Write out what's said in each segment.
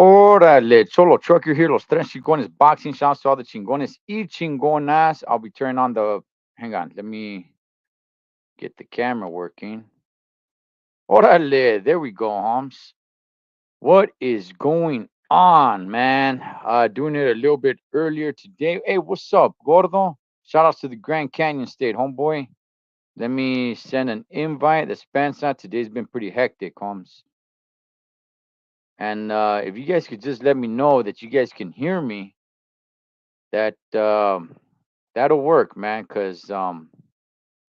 Órale, Cholo Trucker here, Los Tres Chingones Boxing. Shouts to all the Chingones y Chingonas. I'll be turning on the. Hang on, let me get the camera working. Órale, there we go, Holmes. What is going on, man? Doing it a little bit earlier today. Hey, what's up, Gordo? Shout outs to the Grand Canyon State, homeboy. Let me send an invite. The Spencer. Today's been pretty hectic, Holmes. And if you guys could just let me know that you guys can hear me, that that'll work, man. Cause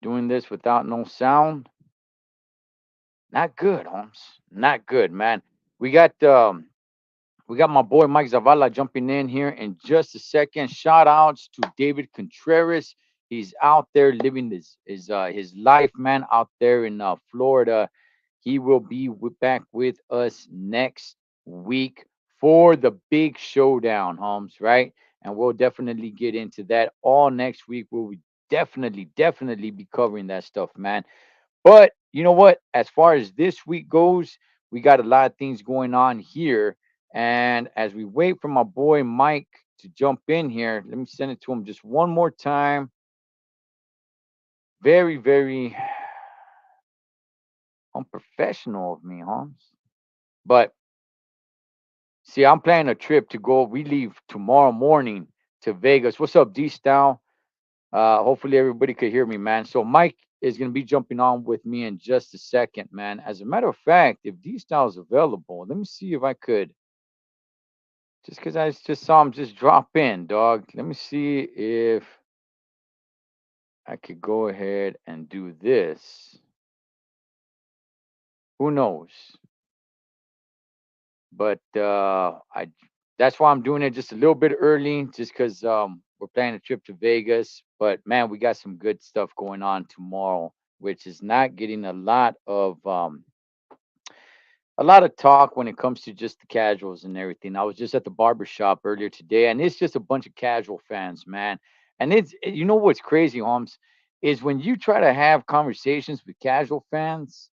doing this without no sound, not good, Holmes. Not good, man. We got um, we got my boy Mike Zavala jumping in here in just a second. Shout outs to David Contreras. He's out there living his life, man, out there in Florida. He will be back with us next week for the big showdown, Holmes, right? And we'll definitely get into that all next week. We'll definitely be covering that stuff, man. But you know what? As far as this week goes, we got a lot of things going on here. And as we wait for my boy Mike to jump in here, let me send it to him just one more time. Very unprofessional of me, Holmes. But see, I'm planning a trip to go. We leave tomorrow morning to Vegas. What's up, D Style? Hopefully everybody could hear me, man. So Mike is gonna be jumping on with me in just a second, man. As a matter of fact, if D Style is available, let me see if I could. Just because I just saw him just drop in, dog. Let me see if I could go ahead and do this. Who knows? But I that's why I'm doing it just a little bit early, just because we're planning a trip to Vegas. But man, we got some good stuff going on tomorrow, which is not getting a lot of talk when it comes to just the casuals and everything. I was just at the barber shop earlier today, and it's just a bunch of casual fans, man. And you know what's crazy, Holmes, is when you try to have conversations with casual fans,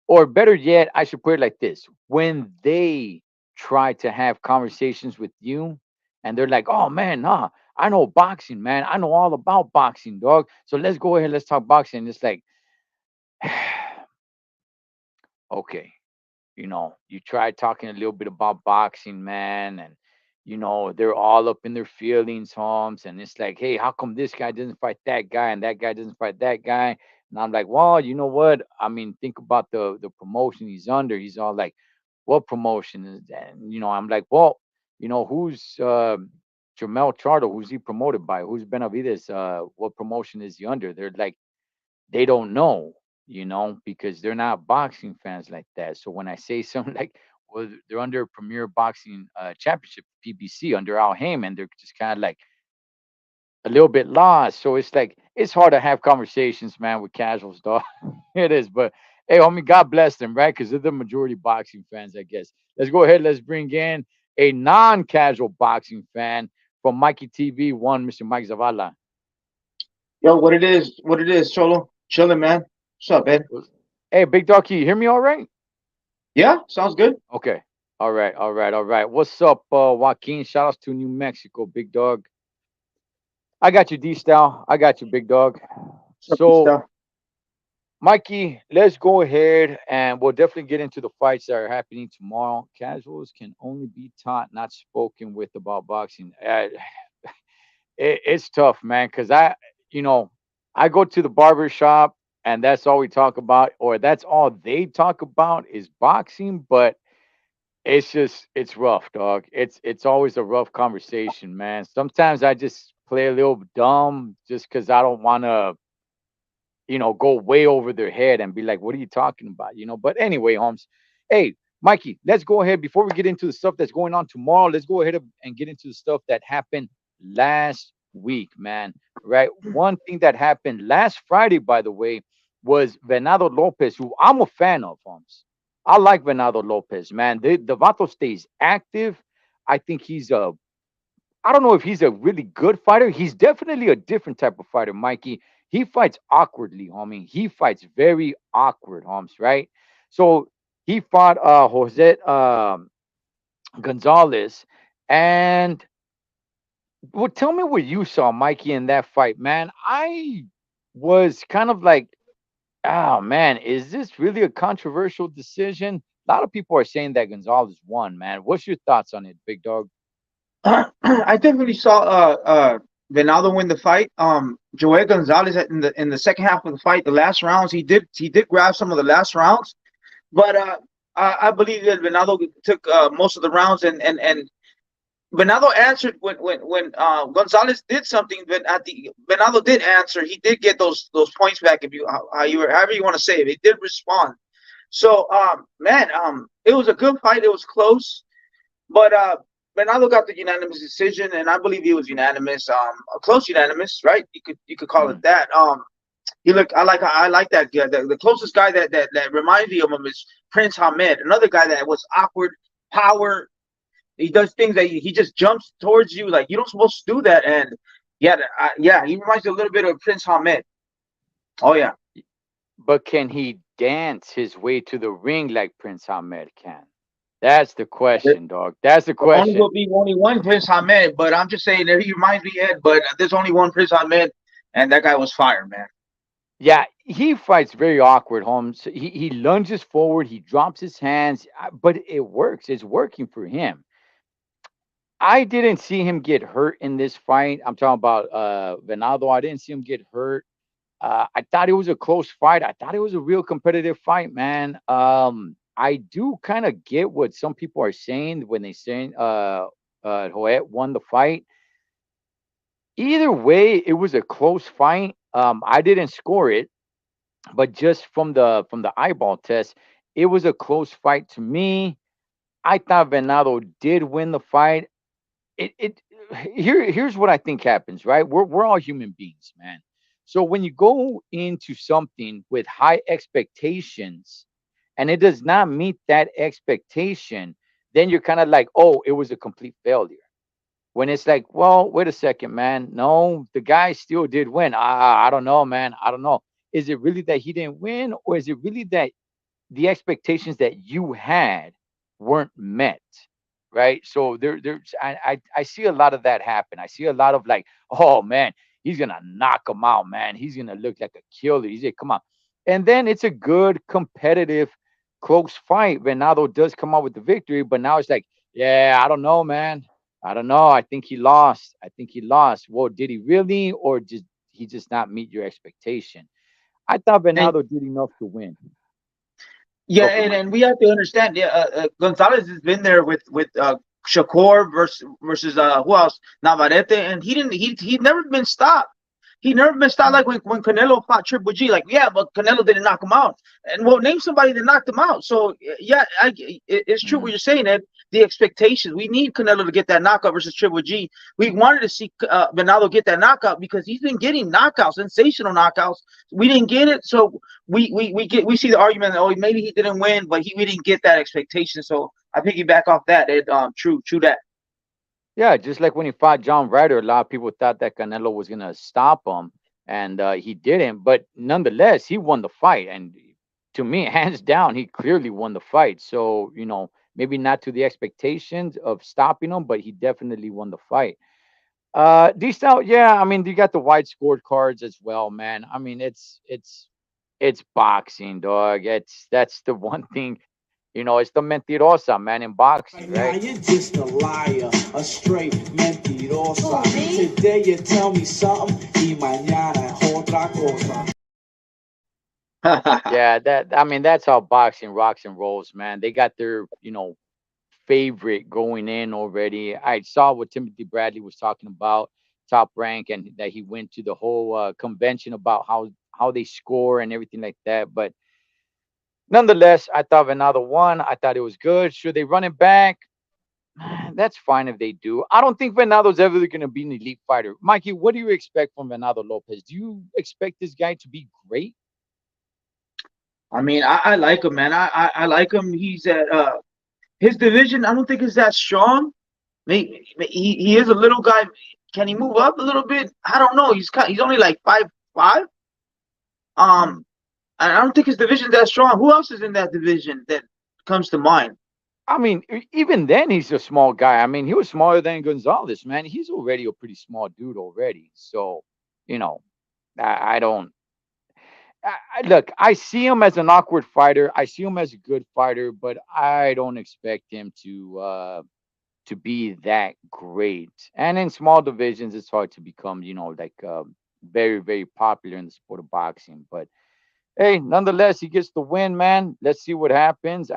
or better yet, I should put it like this: when they try to have conversations with you, and they're like, "Oh man, nah, I know boxing, man. I know all about boxing, dog. So let's go ahead, let's talk boxing." And it's like, okay, you try talking a little bit about boxing, man, and they're all up in their feelings, Holmes, and it's like, hey, how come this guy doesn't fight that guy and that guy doesn't fight that guy? And I'm like, well, you know what? I mean, think about the promotion he's under. He's all like, what promotion is that? And, I'm like, well, who's Jamel Charlo? Who's he promoted by? Who's Benavides? What promotion is he under? They're like, they don't know, because they're not boxing fans like that. So when I say something like, well, they're under Premier Boxing Championship, PBC, under Al Heyman, they're just kind of like a little bit lost. So it's like, it's hard to have conversations, man, with casuals, dog. It is. But hey, homie, God bless them, right? Because they're the majority boxing fans, I guess. Let's go ahead. Let's bring in a non casual boxing fan from Mikey TV One, Mr. Mike Zavala. Yo, what it is, Cholo. Chilling, man. What's up, man? Hey, big dog, can you hear me all right? Yeah, sounds good. Okay. All right. What's up, Joaquin? Shout outs to New Mexico, big dog. I got you, D Style. I got you, big dog. What's up, So, stuff? Mikey, let's go ahead and we'll definitely get into the fights that are happening tomorrow. Casuals can only be taught, not spoken with about boxing. It's tough, man, because I go to the barber shop and that's all we talk about, or that's all they talk about is boxing, but it's rough, dog. It's always a rough conversation, man. Sometimes I just play a little dumb just because I don't want to, go way over their head and be like, "What are you talking about?" But anyway, Holmes. Hey, Mikey, let's go ahead before we get into the stuff that's going on tomorrow. Let's go ahead and get into the stuff that happened last week, man. Right? One thing that happened last Friday, by the way, was Venado Lopez, who I'm a fan of, Holmes. I like Venado Lopez, man. The Vato stays active. I think I don't know if he's a really good fighter. He's definitely a different type of fighter, Mikey. He fights awkwardly, homie. He fights very awkward, Holmes, right? So he fought Jose Gonzalez. And well, tell me what you saw, Mikey, in that fight, man. I was kind of like, oh man, is this really a controversial decision? A lot of people are saying that Gonzalez won, man. What's your thoughts on it, big dog? I definitely saw Venado win the fight. Joel Gonzalez in the second half of the fight, the last rounds, he did grab some of the last rounds, but I believe that Venado took most of the rounds, and Venado answered when Gonzalez did something. But at the Venado did answer. He did get those points back. If you how you however you want to say it, he did respond. So man, it was a good fight. It was close. But Bernardo got the unanimous decision, and I believe he was unanimous, a close unanimous, right? You could call it Mm. that. He look, I like that guy. The closest guy that reminds me of him is Prince Hamed, another guy that was awkward, power. He does things that he just jumps towards you like you don't supposed to do that, and yeah, yeah, he reminds me a little bit of Prince Hamed. Oh yeah. But can he dance his way to the ring like Prince Ahmed can? That's the question, dog. That's the Only question. will be only one Prince Hamed, but I'm just saying that he reminds me Ed. But there's only one Prince Hamed, and that guy was fire, man. Yeah, he fights very awkward, Holmes. He lunges forward, he drops his hands, but it works. It's working for him. I didn't see him get hurt in this fight. I'm talking about Venado. I didn't see him get hurt. I thought it was a close fight. I thought it was a real competitive fight, man. I do kind of get what some people are saying when they saying Joet won the fight. Either way, it was a close fight. I didn't score it, but just from the eyeball test, it was a close fight to me. I thought Venado did win the fight. It here's what I think happens, right? We're all human beings, man. So when you go into something with high expectations and it does not meet that expectation, then you're kind of like, oh, it was a complete failure. When it's like, well, wait a second, man. No, the guy still did win. I don't know, man. I don't know. Is it really that he didn't win, or is it really that the expectations that you had weren't met, right? So I see a lot of that happen. I see a lot of like, oh man, he's gonna knock him out, man. He's gonna look like a killer. He's like, come on, and then it's a good competitive close fight. Venado does come out with the victory, but now it's like, yeah, I don't know, man. I don't know. I think he lost. I think he lost. Well, did he really, or did he just not meet your expectation? I thought And Venado did enough to win. yeah, Go for it, and Mikey. we have to understand. Yeah, Gonzalez has been there with Shakur versus who else? Navarrete, and he'd never been stopped. He never been stopped like when Canelo fought Triple G. Like, yeah, but Canelo didn't knock him out. And well, name somebody that knocked him out. So yeah, it's true what Mm. you're saying, Ed. The expectations. We need Canelo to get that knockout versus Triple G. We wanted to see Bernardo get that knockout because he's been getting knockouts, sensational knockouts. We didn't get it, so we see the argument that, oh, maybe he didn't win, but we didn't get that expectation. So I piggyback off that. Ed, true that. Yeah, just like when he fought John Ryder, a lot of people thought that Canelo was gonna stop him, and he didn't. But nonetheless, he won the fight, and to me, hands down, he clearly won the fight. So maybe not to the expectations of stopping him, but he definitely won the fight. Decent, yeah. I mean, you got the wide scorecards as well, man. I mean, it's boxing, dog. That's the one thing. It's the mentirosa, man, in boxing, Right now, right? you're just a liar, a straight mentirosa. Today you tell me something, y mañana es otra cosa. Yeah, I mean that's how boxing rocks and rolls, man. They got their, favorite going in already. I saw what Timothy Bradley was talking about, top rank, and that he went to the whole convention about how they score and everything like that. But nonetheless, I thought another one. I thought it was good. Should they run it back? That's fine if they do. I don't think Venado's ever going to be an elite fighter. Mikey, what do you expect from Venado Lopez? Do you expect this guy to be great? I mean, I like him, man. I like him. He's at his division. I don't think is that strong. He is a little guy. Can he move up a little bit? I don't know. He's only like 5'5". Mm. And I don't think his division that strong. Who else is in that division that comes to mind? I mean, even then, he's a small guy. I mean, he was smaller than Gonzalez, man. He's already a pretty small dude already. So, you know, I don't. Look, I see him as an awkward fighter. I see him as a good fighter, but I don't expect him to be that great. And in small divisions, it's hard to become, like very, very popular in the sport of boxing. But hey, nonetheless, he gets the win, man. Let's see what happens.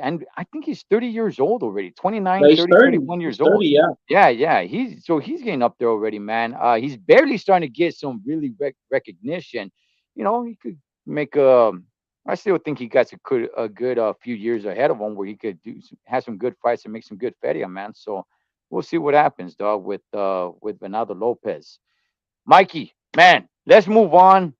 And I think he's 30 years old already, Yeah, 29, he's 30, 30. 31 He's years old. 30. Yeah. Yeah, yeah. He's getting up there already, man. He's barely starting to get some really recognition. He could make I still think he got a good few years ahead of him where he could have some good fights and make some good feria, man. So we'll see what happens, dog, with Bernardo Lopez. Mikey, man, let's move on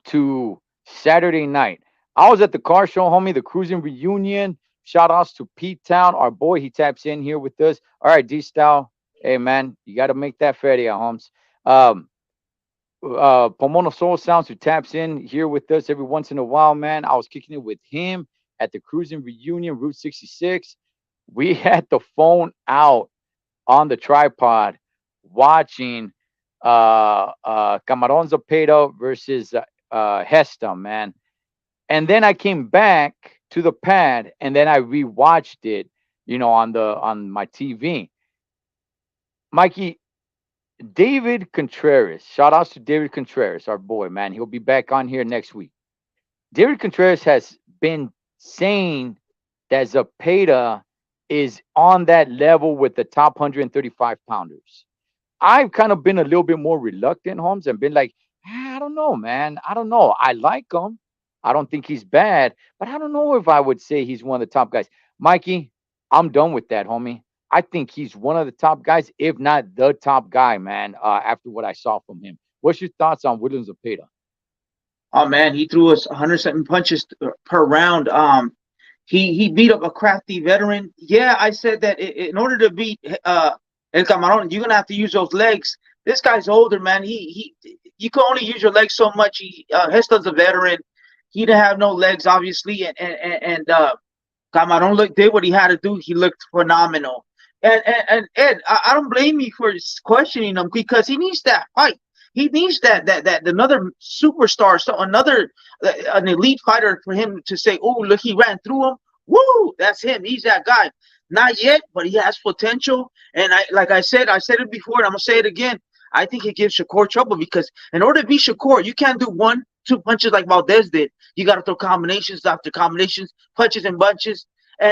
to Saturday night. I was at the car show, homie, the cruising reunion. Shout outs to Pete Town, our boy. He taps in here with us. All right, D Style. Hey, man, you got to make that feria, Holmes. Um, Pomono Soul Sounds, who taps in here with us every once in a while, man. I was kicking it with him at the cruising reunion, Route 66. We had the phone out on the tripod watching Camarón Zapata versus Hesta, man. And then I came back to the pad and then I rewatched it, on my TV. Mikey, David Contreras, shout outs to David Contreras, our boy, man. He'll be back on here next week. David Contreras has been saying that Zapata is on that level with the top 135 pounders. I've kind of been a little bit more reluctant, Holmes, and been like, I don't know, man. I don't know. I like him. I don't think he's bad, but I don't know if I would say he's one of the top guys. Mikey, I'm done with that, homie. I think he's one of the top guys, if not the top guy, man, after what I saw from him. What's your thoughts on William Zepeda? Oh man, he threw us 100 something punches per round. He beat up a crafty veteran. Yeah, I said that in order to beat El Camarón, you're gonna have to use those legs. This guy's older, man. He you can only use your legs so much. Hesta's a veteran. He didn't have no legs, obviously, and Camarón did what he had to do. He looked phenomenal. And Ed, I don't blame you for questioning him because he needs that fight. He needs that another superstar, so another an elite fighter for him to say, "Oh, look, he ran through him. Woo, that's him. He's that guy." Not yet, but he has potential. And I said it before, and I'm gonna say it again. I think it gives Shakur trouble because in order to beat Shakur, you can't do one, two punches like Valdez did. You got to throw combinations after combinations, punches and bunches.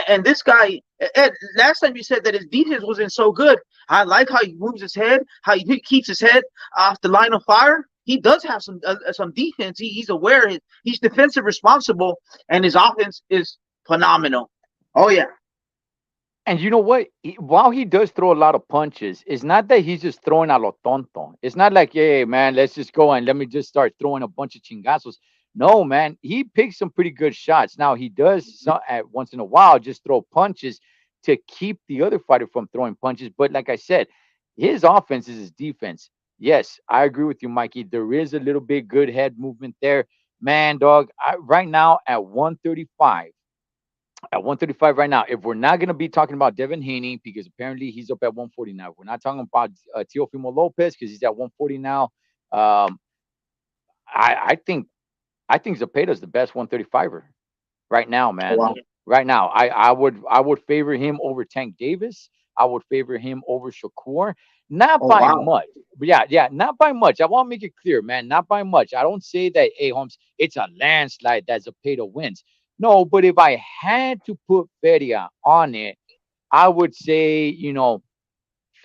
And this guy, Ed, last time you said that his defense wasn't so good. I like how he moves his head, how he keeps his head off the line of fire. He does have some defense. He's aware. He's defensive responsible, and his offense is phenomenal. Oh yeah, And you know what? While he does throw a lot of punches, it's not that he's just throwing a lo tonto. It's not like, hey, man, let's just go and let me just start throwing a bunch of chingazos. No, man, he picks some pretty good shots. Now, he does at once in a while just throw punches to keep the other fighter from throwing punches. But like I said, his offense is his defense. Yes, I agree with you, Mikey. There is a little bit good head movement there. Man, dog, right now at 135, at 135 right now. If we're not going to be talking about Devin Haney, because apparently he's up at 140 now. If we're not talking about Teofimo Lopez, because he's at 140 now. Um, I think Zepeda's the best 135er right now, oh, man. wow. Right now, I would favor him over Tank Davis. I would favor him over Shakur, not Oh by wow. much. But yeah, not by much. I want to make it clear, man, not by much. I don't say that, hey, Holmes, it's a landslide that Zepeda wins. No, but if I had to put Feria on it, I would say,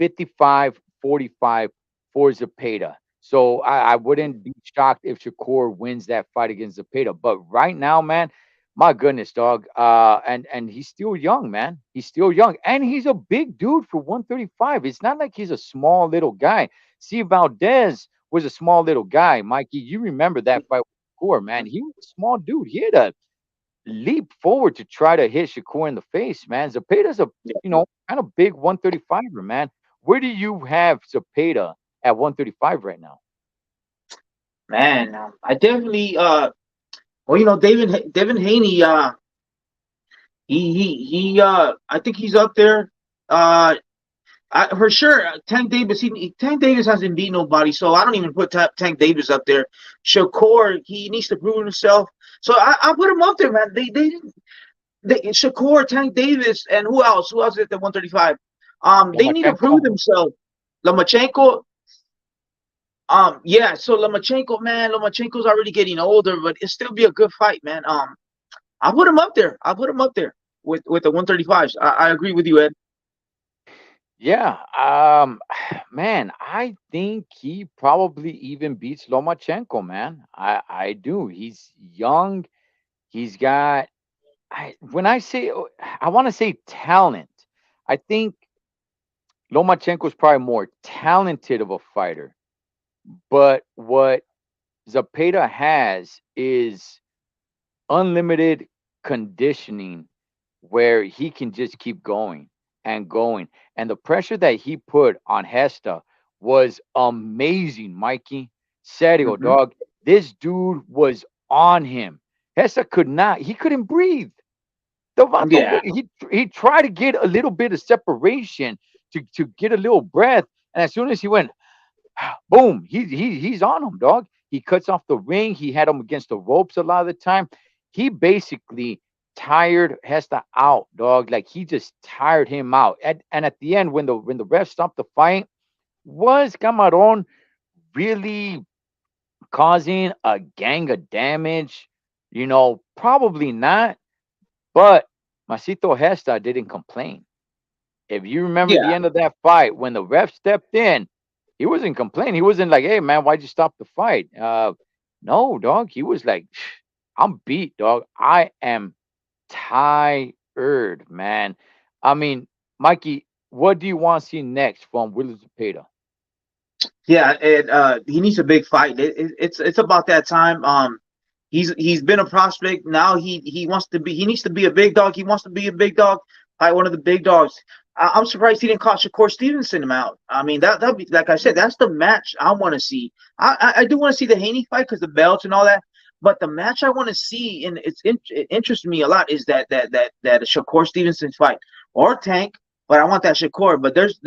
55-45 for Zepeda. So I wouldn't be shocked if Shakur wins that fight against Zepeda. But right now, man, my goodness, dog. And he's still young, man. He's still young. And he's a big dude for 135. It's not like he's a small little guy. See, Valdez was a small little guy. Mikey, you remember that fight with Shakur, man. He was a small dude. He had a leap forward to try to hit Shakur in the face, man. Zepeda's a kind of big 135er, man. Where do you have Zepeda at 135 right now? Man, I definitely David Devin Haney I think he's up there. Uh, for sure, Tank Davis. Tank Davis hasn't beat nobody, so I don't even put Tank Davis up there. Shakur, he needs to prove himself. So I put him up there, man. Shakur, Tank Davis, and who else? Who else is at the 135? They need to Lomachenko. prove themselves. Lomachenko, yeah. So Lomachenko, man, Lomachenko's already getting older, but it still be a good fight, man. I put him up there. I put him up there with the 135s. I agree with you, Ed. Yeah, man, I think he probably even beats Lomachenko, man. I do. He's young. He's got. When I say, I want to say talent. I think Lomachenko's probably more talented of a fighter. But what Zapata has is unlimited conditioning where he can just keep going and going. And the pressure that he put on Hesta was amazing, Mikey. Serio, Hmm. dog. This dude was on him. Hesta could not, he couldn't breathe. The vato, Yeah, he tried to get a little bit of separation to get a little breath. And as soon as he went, boom, he's on him, dog. He cuts off the ring. He had him against the ropes a lot of the time. He basically tired Hesta out, dog. Like he just tired him out. And at the end, when the ref stopped the fight, was Camaron really causing a gang of damage? Probably not. But Masito Hesta didn't complain. If you remember the yeah, end of that fight, when the ref stepped in, he wasn't complaining. He wasn't like, "Hey, man, why'd you stop the fight?" No, dog. He was like, "I'm beat, dog. I am tired, man." I mean, Mikey, what do you want to see next from Willis Zepeda? yeah. And he needs a big fight. It's about that time. He's been a prospect. Now he wants to be. He needs to be a big dog. He wants to be a big dog. Fight one of the big dogs. I'm surprised he didn't call Shakur Stevenson him out. I mean that be like I said. That's the match I want to see. I do want to see the Haney fight because the belts and all that. But the match I want to see, and it interests me a lot, is that Shakur Stevenson fight or Tank. But I want that Shakur. But there's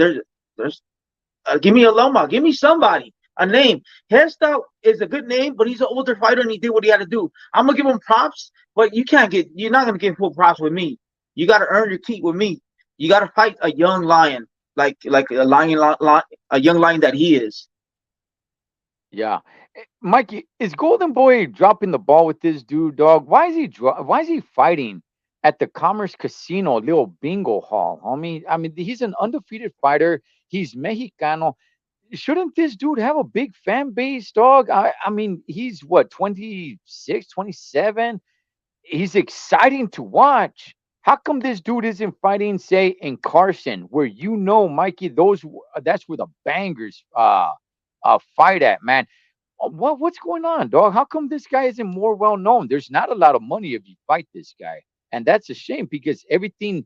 give me a Loma. Give me somebody. A name. Hairstyle is a good name, but he's an older fighter and he did what he had to do. I'm gonna give him props, but you can't get. You're not gonna get full props with me. You got to earn your keep with me. You got to fight a young lion, like a a young lion that he is. Yeah, Mikey, is Golden Boy dropping the ball with this dude, dog? Why is he fighting at the Commerce Casino little bingo hall, homie? I mean, he's an undefeated fighter. He's Mexicano. Shouldn't this dude have a big fan base, dog? I mean, he's what, 26, 27. He's exciting to watch. How come this dude isn't fighting, say, in Carson, where Mikey, that's where the bangers fight at, man? What's going on, dog? How come this guy isn't more well known? There's not a lot of money if you fight this guy, and that's a shame because everything,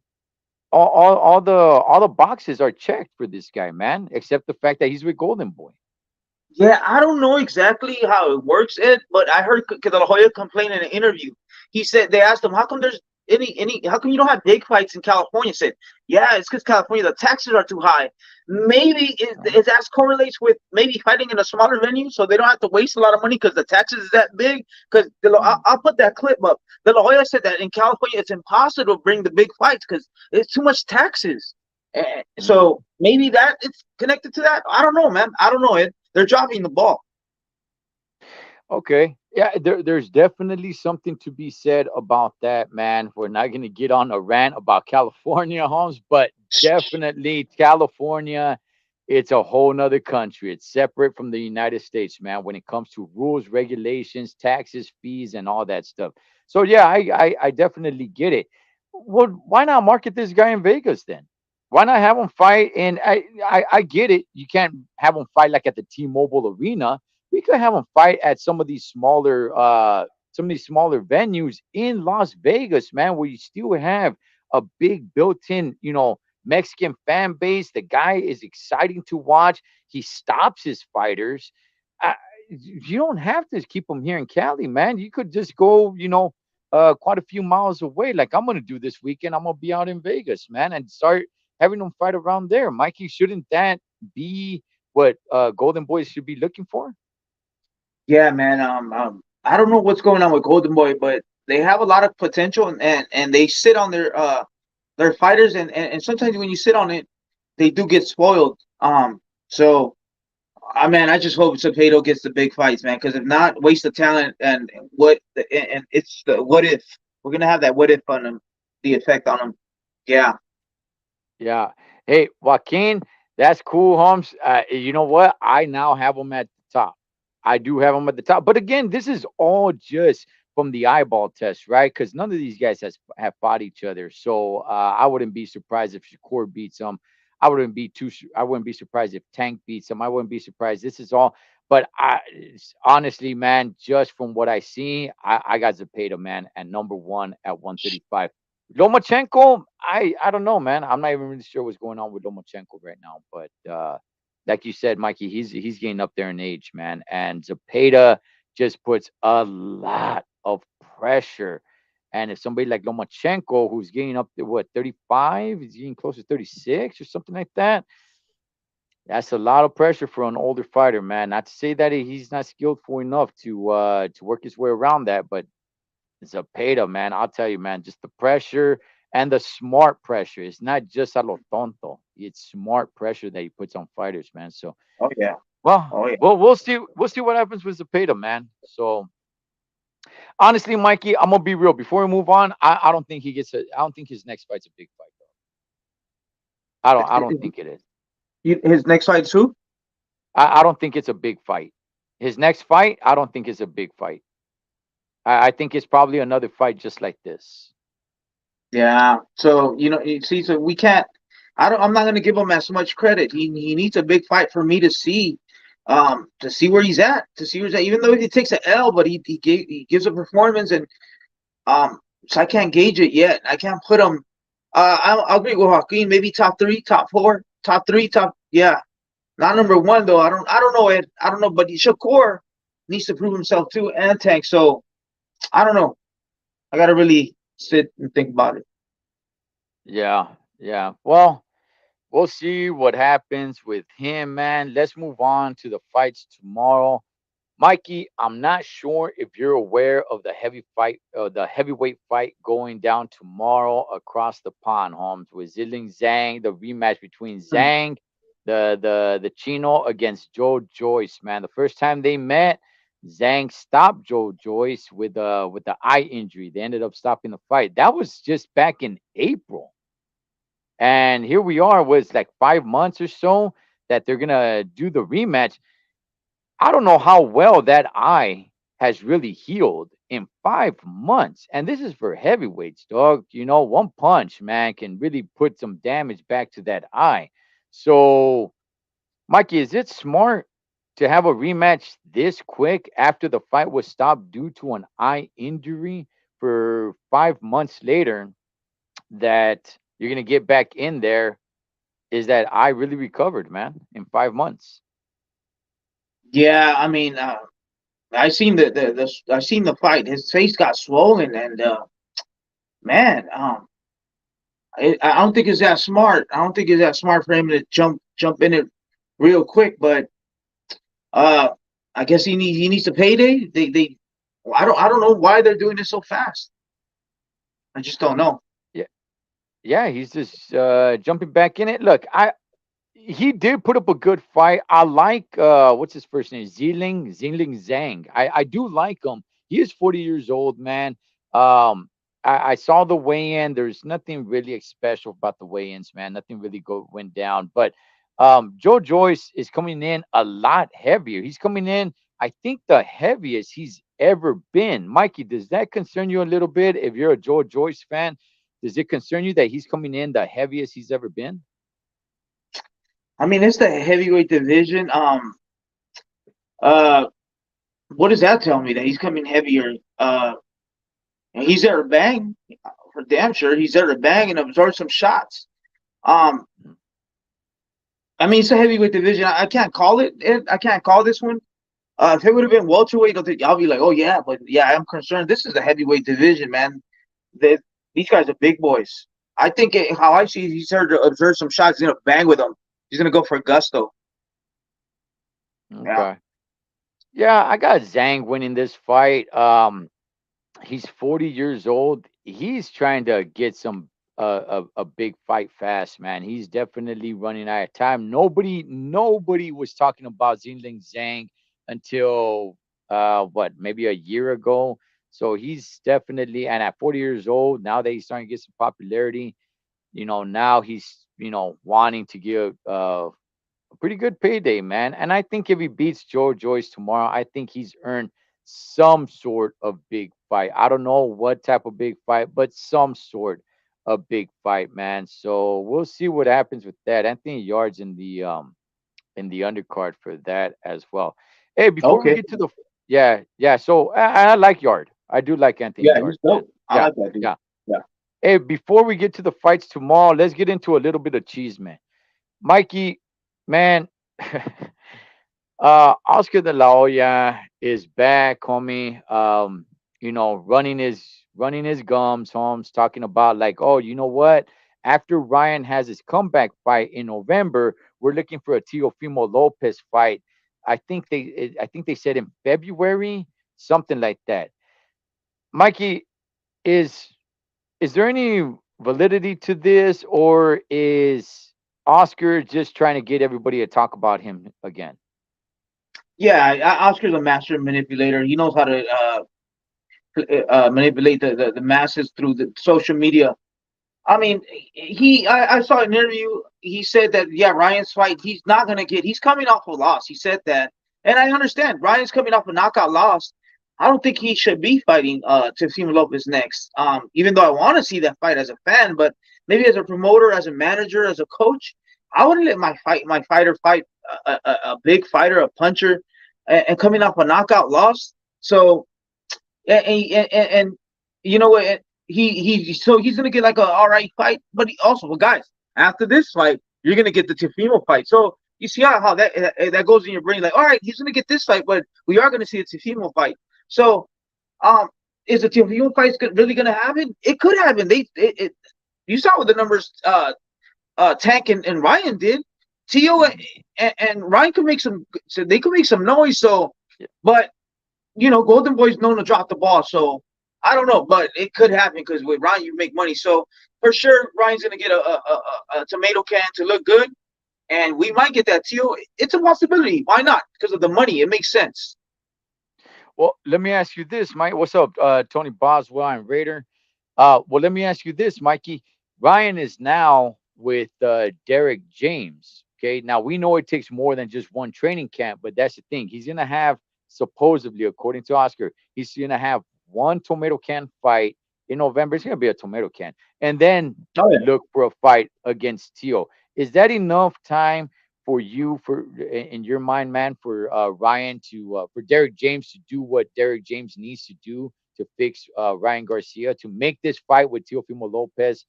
all the boxes are checked for this guy, man, except the fact that he's with Golden Boy. Yeah, I don't know exactly how it works, Ed, but I heard De La Hoya complain in an interview. He said they asked him, "How come there's any? How come you don't have big fights in California?" He said, "Yeah, it's because California the taxes are too high. Maybe Uh-huh. is that correlates with maybe fighting in a smaller venue, so they don't have to waste a lot of money because the taxes is that big." Because Mm. I'll put that clip up. De La Hoya said that in California it's impossible to bring the big fights because it's too much taxes. Mm. So maybe that it's connected to that. I don't know, man. I don't know, Ed. They're dropping the ball. Okay. Yeah, there's definitely something to be said about that, man. We're not going to get on a rant about California, Holmes, but definitely California, it's a whole nother country. It's separate from the United States, man, when it comes to rules, regulations, taxes, fees, and all that stuff. So, yeah, I definitely get it. Well, why not market this guy in Vegas then? Why not have him fight? And I get it. You can't have him fight like at the T-Mobile Arena. We could have them fight at some of these smaller venues in Las Vegas, man, where you still have a big built-in, Mexican fan base. The guy is exciting to watch. He stops his fighters. You don't have to keep him here in Cali, man. You could just go, quite a few miles away. Like I'm gonna do this weekend. I'm gonna be out in Vegas, man, and start having them fight around there. Mikey, shouldn't that be what Golden Boys should be looking for? Yeah, man. I don't know what's going on with Golden Boy, but they have a lot of potential, and they sit on their fighters, and sometimes when you sit on it, they do get spoiled. So I mean, I just hope Cepedo gets the big fights, man. Because if not, waste of talent, and it's the what if we're gonna have that what if on them, the effect on them. Yeah, Yeah. Hey, Joaquin, that's cool, Holmes. You know what? I now have them at the top. I do have them at the top. But again, this is all just from the eyeball test, right? Because none of these guys have fought each other. So I wouldn't be surprised if Shakur beats them. I wouldn't be surprised if Tank beats them. I wouldn't be surprised. This is all. But honestly, man, just from what I see, I got Zepeda, man, at number one at 135. Lomachenko, I don't know, man. I'm not even really sure what's going on with Lomachenko right now. But like you said, Mikey, he's getting up there in age, man. And Zapata just puts a lot of pressure. And if somebody like Lomachenko, who's getting up to what 35, he's getting close to 36 or something like that. That's a lot of pressure for an older fighter, man. Not to say that he's not skillful enough to work his way around that, but Zapata, man, I'll tell you, man, just the pressure and the smart pressure. It's not just a lo tonto. It's smart pressure that he puts on fighters, man. So, oh yeah, well, oh yeah. we'll see. We'll see what happens with Zapata, man. So, honestly, Mikey, I'm gonna be real. Before we move on, I don't think he gets a. I don't think his next fight's a big fight, though. I don't think it is. His next fight is who? I don't think it's a big fight. His next fight, I don't think is a big fight. I think it's probably another fight just like this. Yeah. So you see, so we can't. I don't. I'm not gonna give him as much credit. He needs a big fight for me to see where he's at, to see where he's at. Even though he takes an L, but he gives a performance, and so I can't gauge it yet. I can't put him. I'll agree with Joaquin. Maybe top three, top four, top three, top. Yeah, not number one though. I don't know it. I don't know. But Shakur needs to prove himself too, and Tank. So I don't know. I gotta really sit and think about it. Yeah, yeah. Well, we'll see what happens with him, man. Let's move on to the fights tomorrow. Mikey, I'm not sure if you're aware of the heavyweight fight going down tomorrow across the pond, Holmes, with Zilling Zhang, the rematch between Zhang, the Chino against Joe Joyce, man. The first time they met, Zhang stopped Joe Joyce with the eye injury. They ended up stopping the fight. That was just back in April. And here we are, was like 5 months or so that they're gonna do the rematch. I don't know how well that eye has really healed in 5 months. And this is for heavyweights, dog. You know, one punch, man, can really put some damage back to that eye. So, Mikey, is it smart to have a rematch this quick after the fight was stopped due to an eye injury for 5 months later that you're going to get back in there? Is that eye really recovered, man, in 5 months? Yeah, I mean, I seen I seen the fight. His face got swollen, and man, I don't think it's that smart. I don't think it's that smart for him to jump in it real quick. But uh, I guess he needs a payday. I don't know why they're doing this so fast. I just don't know. Yeah, yeah, he's just jumping back in it. Look, he did put up a good fight. I like what's his first name? Zingling Zhang. I do like him. He is 40 years old, man. I saw the weigh-in. There's nothing really special about the weigh-ins, man. Nothing really went down. But Joe Joyce is coming in a lot heavier. He's coming in, I think, the heaviest he's ever been. Mikey, does that concern you a little bit? If you're a Joe Joyce fan, does it concern you that he's coming in the heaviest he's ever been? I mean, it's the heavyweight division. Uh, what does that tell me? That he's coming heavier. And he's there to bang for damn sure. He's there to bang and absorb some shots. Um, I mean, it's a heavyweight division. I can't call it. I can't call this one. If it would have been welterweight, I'll be like, oh yeah, but yeah, I'm concerned. This is a heavyweight division, man. They, these guys are big boys. I think how I see, he's heard to observe some shots. He's gonna bang with them. He's gonna go for gusto. Yeah. Okay. Yeah, I got Zhang winning this fight. He's 40 years old. He's trying to get some a big fight fast, man. He's definitely running out of time. Nobody was talking about Xinling Zhang until what, maybe a year ago. So he's definitely, and at 40 years old, now that he's starting to get some popularity, now he's, wanting to give a pretty good payday, man. And I think if he beats Joe Joyce tomorrow, I think he's earned some sort of big fight. I don't know what type of big fight, but some sort of big fight, man. So we'll see what happens with that. Anthony Yard's in the undercard for that as well. Hey, before we Okay. get to the yeah. So I like Yard. I do like Anthony Yeah, he's Yard, man. dope. I Yeah, like that dude. yeah. Yeah. Hey, before we get to the fights tomorrow, let's get into a little bit of cheese, man. Mikey, man, Oscar de la Hoya is back, homie. Running his gums, Holmes, talking about like, oh, you know what? After Ryan has his comeback fight in November, we're looking for a Teofimo Lopez fight. I think they said in February, something like that. Mikey, is is there any validity to this, or is Oscar just trying to get everybody to talk about him again? Yeah, Oscar's a master manipulator. He knows how to manipulate the masses through the social media. I mean, I saw an interview. He said that yeah, Ryan's fight, he's not gonna get. He's coming off a loss. He said that, and I understand. Ryan's coming off a knockout loss. I don't think he should be fighting Teofimo Lopez next. Even though I want to see that fight as a fan, but maybe as a promoter, as a manager, as a coach, I wouldn't let my fighter fight a big fighter, a puncher, and coming off a knockout loss. So and you know what? He's gonna get like a all right fight, but but guys, after this fight, you're gonna get the Teofimo fight. So you see how that goes in your brain, like all right, he's gonna get this fight, but we are gonna see a Teofimo fight. So um, is the Teofimo fight really gonna happen? It could happen. You saw what the numbers Tank and Ryan did. Tio Mhm. and Ryan could make some, so they could make some noise. So, Yeah. but Golden Boy's known to drop the ball, so I don't know, but it could happen because with Ryan you make money. So for sure, Ryan's gonna get a tomato can to look good, and we might get that Teal. It's a possibility. Why not? Because of the money, it makes sense. Well, let me ask you this, Mike. What's up, Tony Boswell and Raider? Well, let me ask you this, Mikey. Ryan is now with Derek James. Okay, now we know it takes more than just one training camp, but that's the thing. He's gonna have, supposedly, according to Oscar, he's gonna have one tomato can fight in November. It's gonna be a tomato can, and then Oh yeah. look for a fight against Tio. Is that enough time for you, for in your mind, man, for Ryan to for Derek James to do what Derek James needs to do to fix Ryan Garcia, to make this fight with Teofimo Lopez,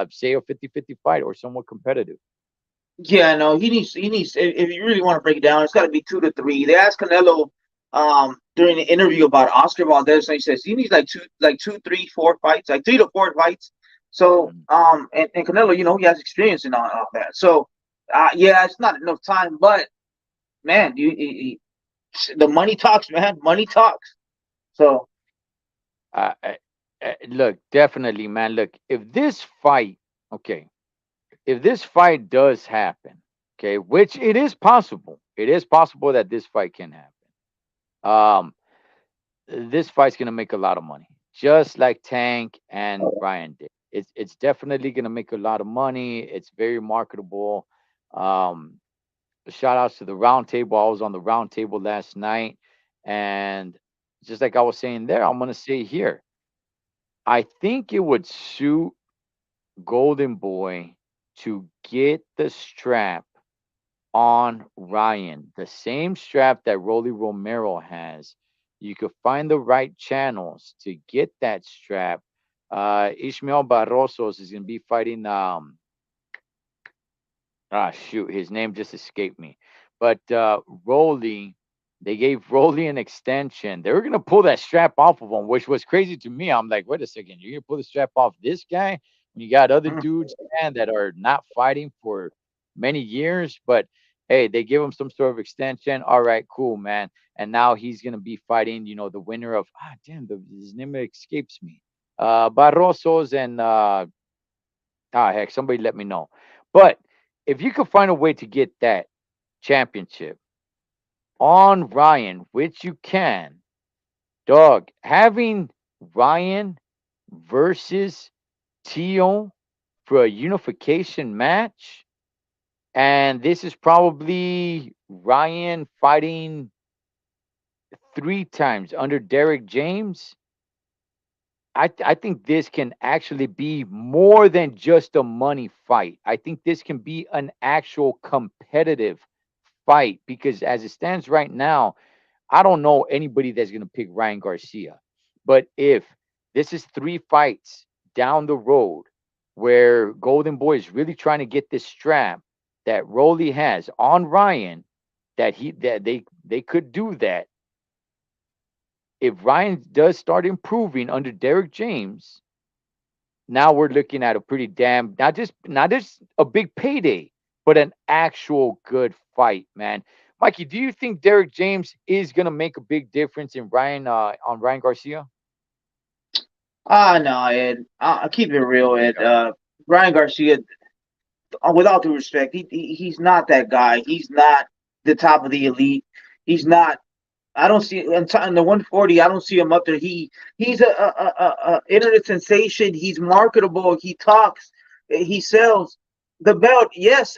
say a 50-50 fight or somewhat competitive? Yeah, no, he needs if you really want to break it down, it's got to be 2 to 3. They asked Canelo during the interview about Oscar Valdez, and he says he needs like two, 3, 4 fights, like 3 to 4 fights. So Mhm. and Canelo, he has experience in all that. So yeah, it's not enough time, but man, the money talks, man. Money talks. So Uh, uh, Look, definitely, man. Look, if this fight, okay, if this fight does happen, okay, which it is possible that this fight can happen. Um, this fight's gonna make a lot of money, just like Tank and Ryan did. It's definitely gonna make a lot of money. It's very marketable. Um, Shout outs to the round table. I was on the round table last night, and just like I was saying there, I'm gonna say here. I think it would suit Golden Boy to get the strap on Ryan, the same strap that Rolly Romero has. You could find the right channels to get that strap. Ishmael Barrosos is going to be fighting. Shoot, his name just escaped me. But Rolly. They gave Rolly an extension. They were gonna pull that strap off of him, which was crazy to me. I'm like, wait a second, you're gonna pull the strap off this guy when you got other Mm. dudes, man, that are not fighting for many years. But hey, they give him some sort of extension. All right, cool, man. And now he's gonna be fighting, the winner of damn, his name escapes me. Barrosos and heck, somebody let me know. But if you could find a way to get that championship on Ryan, which you can, dog, having Ryan versus Tio for a unification match, and this is probably Ryan fighting 3 times under Derek James. I think this can actually be more than just a money fight. I think this can be an actual competitive fight because as it stands right now, I don't know anybody that's going to pick Ryan Garcia. But if this is 3 fights down the road where Golden Boy is really trying to get this strap that Rolly has on Ryan, that they could do that. If Ryan does start improving under Derek James, now we're looking at a pretty damn not just a big payday, but an actual good fight, man. Mikey, do you think Derek James is gonna make a big difference in Ryan on Ryan Garcia? No, Ed. I keep it real, Ed. Okay. Ryan Garcia, with all due respect, he's not that guy. He's not the top of the elite. He's not. I don't see in the 140. I don't see him up there. He's a internet sensation. He's marketable. He talks. He sells the belt. Yes,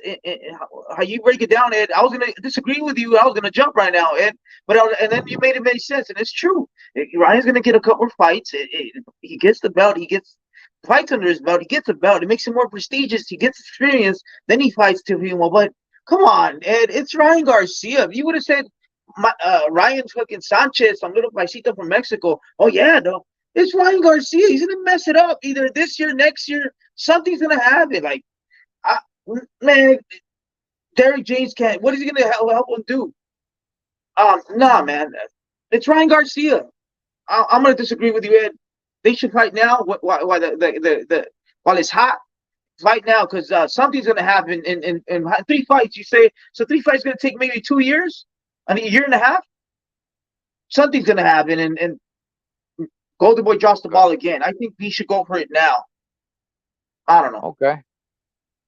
how you break it down, Ed. I was gonna disagree with you. I was gonna jump right now, Ed. And then you made it make sense, and it's true. Ryan's gonna get a couple of fights. He gets the belt. He gets fights under his belt. He gets a belt. It makes him more prestigious. He gets experience. Then he fights Teofimo. But come on, Ed. It's Ryan Garcia. If you would have said Ryan fucking Sanchez, some little paisito from Mexico. Oh yeah, no, it's Ryan Garcia. He's gonna mess it up either this year, next year. Something's gonna happen. Like, I, man, Derek James can't. What is he gonna help him do? Nah, man, it's Ryan Garcia. I'm gonna disagree with you, Ed. They should fight now. Why the while it's hot, fight now because something's gonna happen in 3 fights. You say so? 3 fights gonna take maybe 2 years, a year and a half. Something's gonna happen, and Golden Boy drops the Okay. ball again. I think he should go for it now. I don't know. Okay.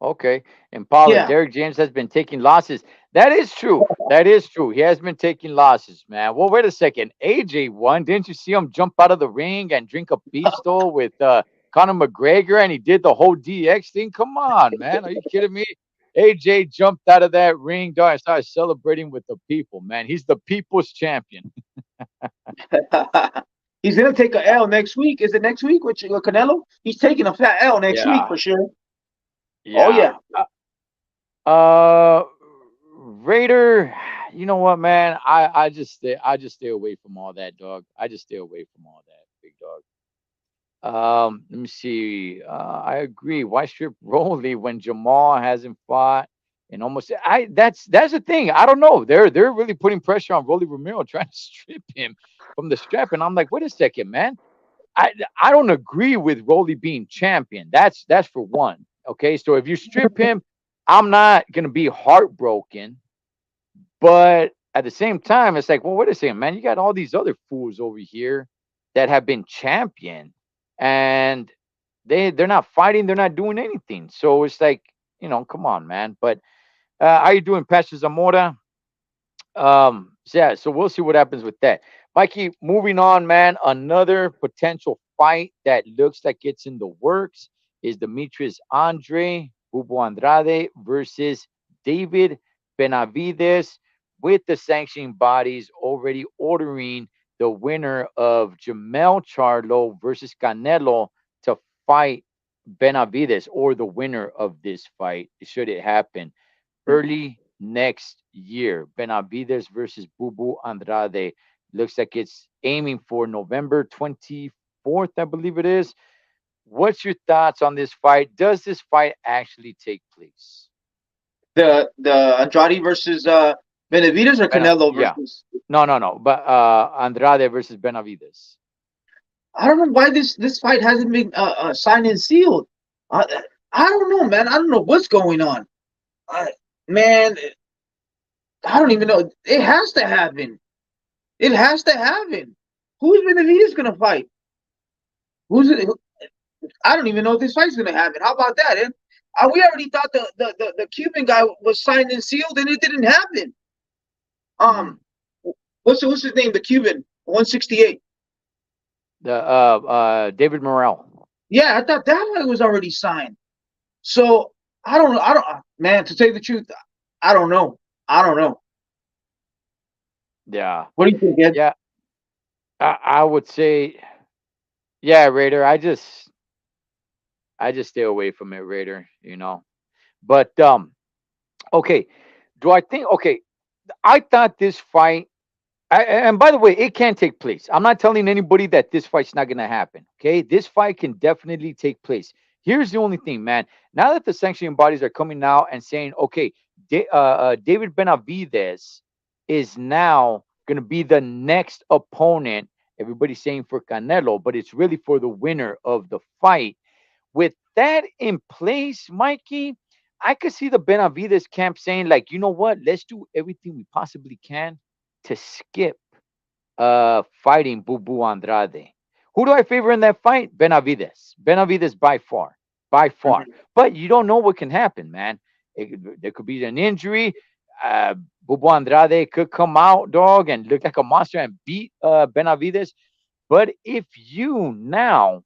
Okay. And Paula, Yeah. Derek James has been taking losses. That is true. That is true. He has been taking losses, man. Well, wait a second. AJ won. Didn't you see him jump out of the ring and drink a beef stool with Conor McGregor and he did the whole DX thing? Come on, man. Are you kidding me? AJ jumped out of that ring, dog, and started celebrating with the people, man. He's the people's champion. He's gonna take a L next week. Is it next week with Canelo? He's taking a fat L next week Yeah. for sure. Oh Yeah. yeah. Uh, Raider, you know what, man? I just stay away from all that, dog. I just stay away from all that, big dog. Let me see. I agree. Why strip Rolly when Jamal hasn't fought and almost? That's the thing. I don't know. They're really putting pressure on Rolly Romero trying to strip him from the strap, and I'm like, wait a second, man. I don't agree with Rolly being champion. That's for one. Okay, so if you strip him, I'm not gonna be heartbroken. But at the same time, it's like, well, wait a second, man. You got all these other fools over here that have been champion, and they're not fighting. They're not doing anything. So it's like, come on, man. But how you doing, Pastor Zamora? So yeah, so we'll see what happens with that. Mikey, moving on, man. Another potential fight that looks like it's in the works is Demetrius Andre Bubo Andrade versus David Benavides, with the sanctioning bodies already ordering the winner of Jamel Charlo versus Canelo to fight Benavides, or the winner of this fight, should it happen early next year. Benavides versus Bubu Andrade. Looks like it's aiming for November 24th, I believe it is. What's your thoughts on this fight? Does this fight actually take place? The Andrade versus Benavides or Canelo Yeah. versus. No, no, no. But Andrade versus Benavides. I don't know why this fight hasn't been signed and sealed. Uh, I don't know, man. I don't know what's going on. I, man, I don't even know. It has to happen. It has to happen. Who's Benavides gonna fight? Who's it? I don't even know if this fight's gonna happen. How about that? We already thought the Cuban guy was signed and sealed, and it didn't happen. Mm. Um, what's his name? The Cuban, 168. The David Morrell. Yeah, I thought that guy was already signed. So I don't know. I don't, man. To tell you the truth, I don't know. I don't know. Yeah. What do you think, Ed? Yeah. I would say, yeah, Raider. I just stay away from it, Raider. But okay. Do I think? Okay, I thought this fight. And by the way, it can take place. I'm not telling anybody that this fight's not going to happen. Okay, this fight can definitely take place. Here's the only thing, man. Now that the sanctioning bodies are coming out and saying, okay, David Benavides is now going to be the next opponent. Everybody's saying for Canelo, but it's really for the winner of the fight. With that in place, Mikey, I could see the Benavides camp saying, like, you know what? Let's do everything we possibly can to skip fighting Bubu Andrade. Who do I favor in that fight? Benavides. Benavides by far. By far. Mhm. But you don't know what can happen, man. There could be an injury. Uh, Bubu Andrade could come out, dog, and look like a monster and beat Benavides. But if you now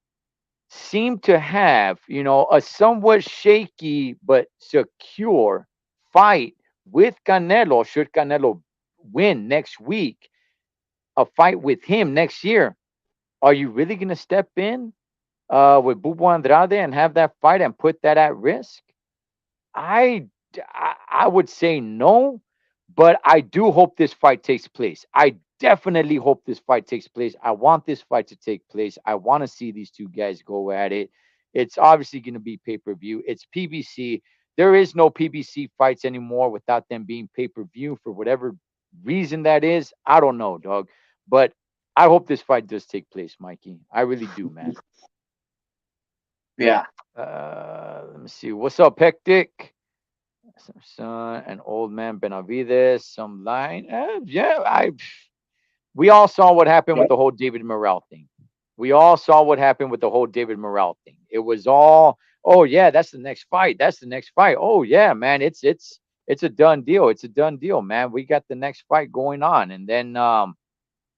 seem to have, a somewhat shaky but secure fight with Canelo, should Canelo win next week, a fight with him next year, are you really going to step in with Bubu Andrade and have that fight and put that at risk? I would say no, but I do hope this fight takes place. I definitely hope this fight takes place. I want this fight to take place. I want to see these two guys go at it. It's obviously going to be pay per view. It's PBC. There is no PBC fights anymore without them being pay per view for whatever reason that is. I don't know, dog. But I hope this fight does take place, Mikey. I really do, man. Yeah. Let me see. What's up, Hectic? Some son, an old man Benavides, some line. Yeah, we all saw what happened Yeah. with the whole David Morrell thing. We all saw what happened with the whole David Morrell thing. It was all, oh yeah, that's the next fight. That's the next fight. Oh yeah, man, it's a done deal. It's a done deal, man. We got the next fight going on, and then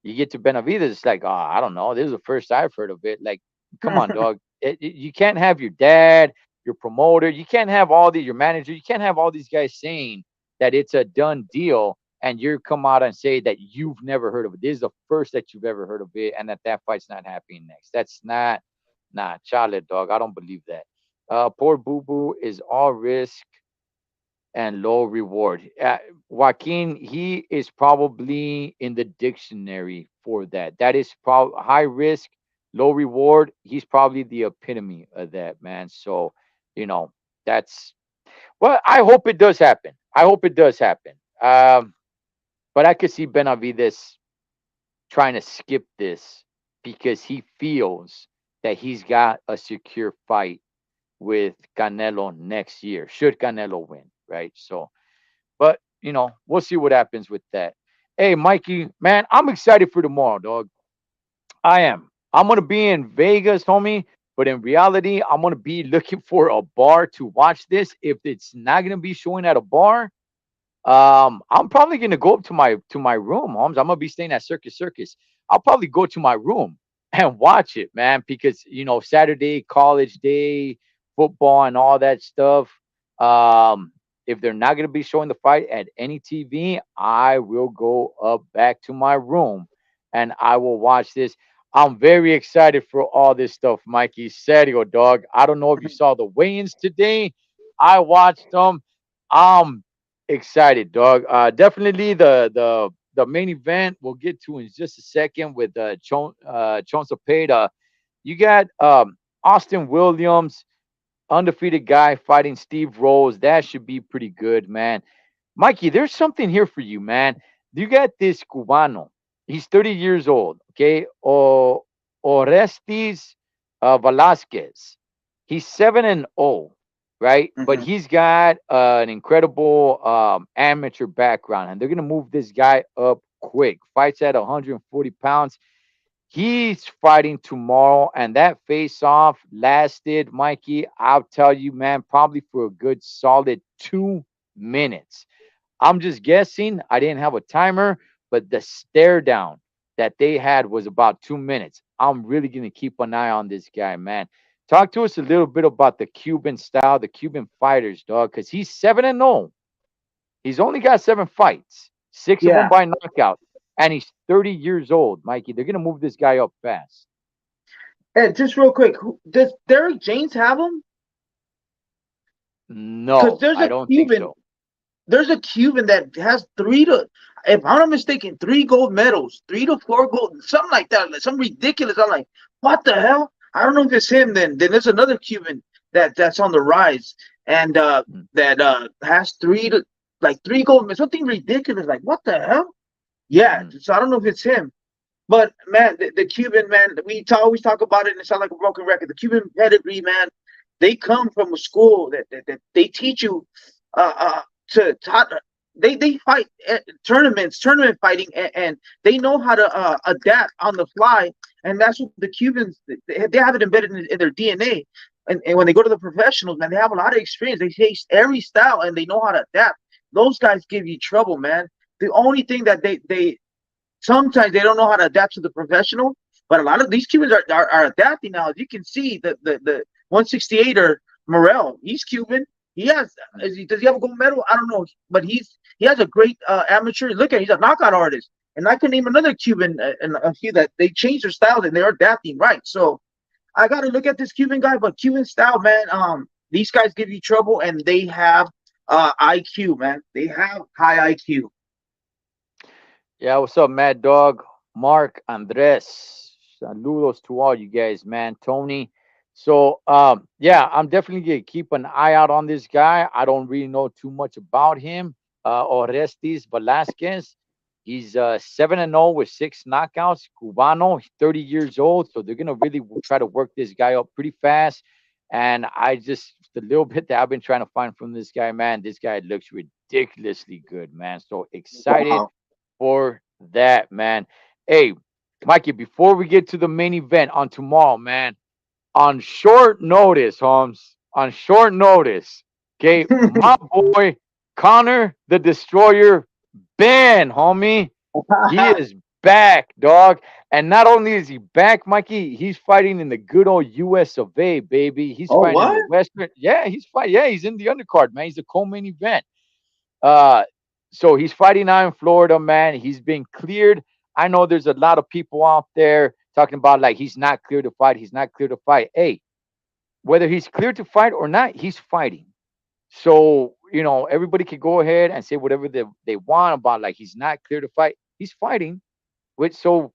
you get to Benavides, it's like, oh, I don't know. This is the first I've heard of it. Like, come on, dog. You can't have your dad, your promoter, you can't have all these, your manager, you can't have all these guys saying that it's a done deal, and you come out and say that you've never heard of it. This is the first that you've ever heard of it, and that fight's not happening next. That's not, nah, Charlotte, dog. I don't believe that. Poor Boo Boo is all risk and low reward. Joaquin, he is probably in the dictionary for that. That is probably high risk, low reward. He's probably the epitome of that, man. So, you know, that's, well, I hope it does happen. I hope it does happen. But I could see Benavides trying to skip this because he feels that he's got a secure fight with Canelo next year, should Canelo win, right? So, but we'll see what happens with that. Hey, Mikey, man, I'm excited for tomorrow, dog. I am. I'm gonna be in Vegas, homie. But in reality, I'm gonna be looking for a bar to watch this. If it's not gonna be showing at a bar, I'm probably gonna go up to my room, Holmes. I'm gonna be staying at Circus Circus. I'll probably go to my room and watch it, man, because Saturday, college day, football, and all that stuff. Um, if they're not gonna be showing the fight at any TV, I will go up back to my room and I will watch this. I'm very excited for all this stuff, Mikey. Serio, dog. I don't know if you saw the weigh-ins today. I watched them. I'm excited, dog. Definitely the main event we'll get to in just a second with Chon Cepeda. You got Austin Williams, undefeated guy fighting Steve Rose. That should be pretty good, man. Mikey, there's something here for you, man. You got this Cubano. He's 30 years old, okay? Orestes Velasquez. He's 7-0, right? But Hmm. he's got an incredible amateur background, and they're going to move this guy up quick. Fights at 140 pounds. He's fighting tomorrow, and that face off lasted, Mikey, I'll tell you, man, probably for a good solid 2 minutes. I'm just guessing. I didn't have a timer, but the stare down that they had was about 2 minutes. I'm really going to keep an eye on this guy, man. Talk to us a little bit about the Cuban style, the Cuban fighters, dog, because he's 7-0. He's only got 7 fights, six of them Yeah. by knockout, and he's 30 years old, Mikey. They're going to move this guy up fast. And just real quick, does Derek James have him? Because No, I don't think so. there's a Cuban that has three to, if I'm not mistaken, 3 gold medals, 3 to 4 gold, something like that, like some ridiculous. I'm like, what the hell? I don't know if it's him. Then there's another Cuban that's on the rise and Mm, that has 3 gold medals, something ridiculous. Like what the hell? Yeah. mm, So I don't know if it's him. But man, the Cuban man, always talk about it and it sounds like a broken record. The Cuban pedigree, man, they come from a school that they teach you uh, uh, to how they fight tournament fighting, and they know how to adapt on the fly, and that's what the Cubans they have it embedded in their DNA. And when they go to the professionals, man, they have a lot of experience. They face every style and they know how to adapt. Those guys give you trouble, man. The only thing that they sometimes they don't know how to adapt to the professional, but a lot of these Cubans are adapting now. As you can see, the 168er Morel, he's Cuban. He has mm. does he have a gold medal? I don't know, but he has a great amateur. Look at he's a knockout artist, and I can name another Cuban and a few that they changed their styles and they're adapting right. So I got to look at this Cuban guy, but Cuban style, man. These guys give you trouble, and they have IQ, man. They have high IQ. Yeah, what's up, Mad Dog? Mark, Andres. Saludos to all you guys, man. Tony. So, yeah, I'm definitely gonna keep an eye out on this guy. I don't really know too much about him. Orestes Velasquez. He's 7-0 with 6 knockouts. Cubano, he's 30 years old. So they're gonna really try to work this guy up pretty fast. And I just the little bit that I've been trying to find from this guy, man, this guy looks ridiculously good, man. So excited Wow. for that, man. Hey, Mikey, before we get to the main event on tomorrow, man, on short notice, Holmes, on short notice, okay, my boy Connor the Destroyer Ben, homie, he is back, dog. And not only is he back, Mikey, he's fighting in the good old US of A, baby. He's Oh, fighting in what? the Western. Yeah, he's fight. Yeah, he's in the undercard, man. He's the co-main event. Uh, so he's fighting out in Florida, man. He's been cleared. I know there's a lot of people out there talking about like he's not clear to fight. He's not clear to fight. Hey, whether he's clear to fight or not, he's fighting. So everybody can go ahead and say whatever they want about like he's not clear to fight. He's fighting. Which so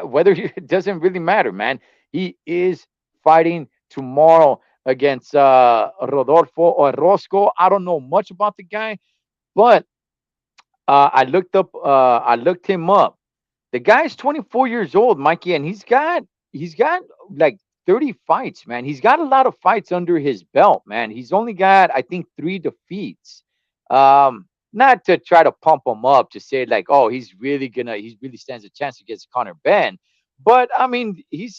whether it doesn't really matter, man. He is fighting tomorrow against Rodolfo or Roscoe. I don't know much about the guy, but I looked him up. The guy's 24 years old, Mikey, and he's got like 30 fights, man. He's got a lot of fights under his belt, man. He's only got I think 3 defeats. Not to try to pump him up to say like, oh, he really stands a chance against Connor Ben. But I mean, he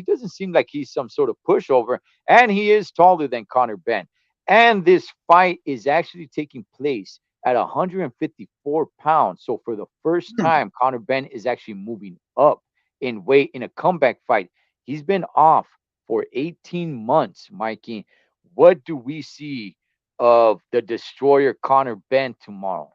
doesn't seem like he's some sort of pushover, and he is taller than Connor Ben. And this fight is actually taking place at 154 pounds. So for the first Hmm. time, Conor Ben is actually moving up in weight in a comeback fight. He's been off for 18 months, Mikey. What do we see of the destroyer Conor Ben tomorrow?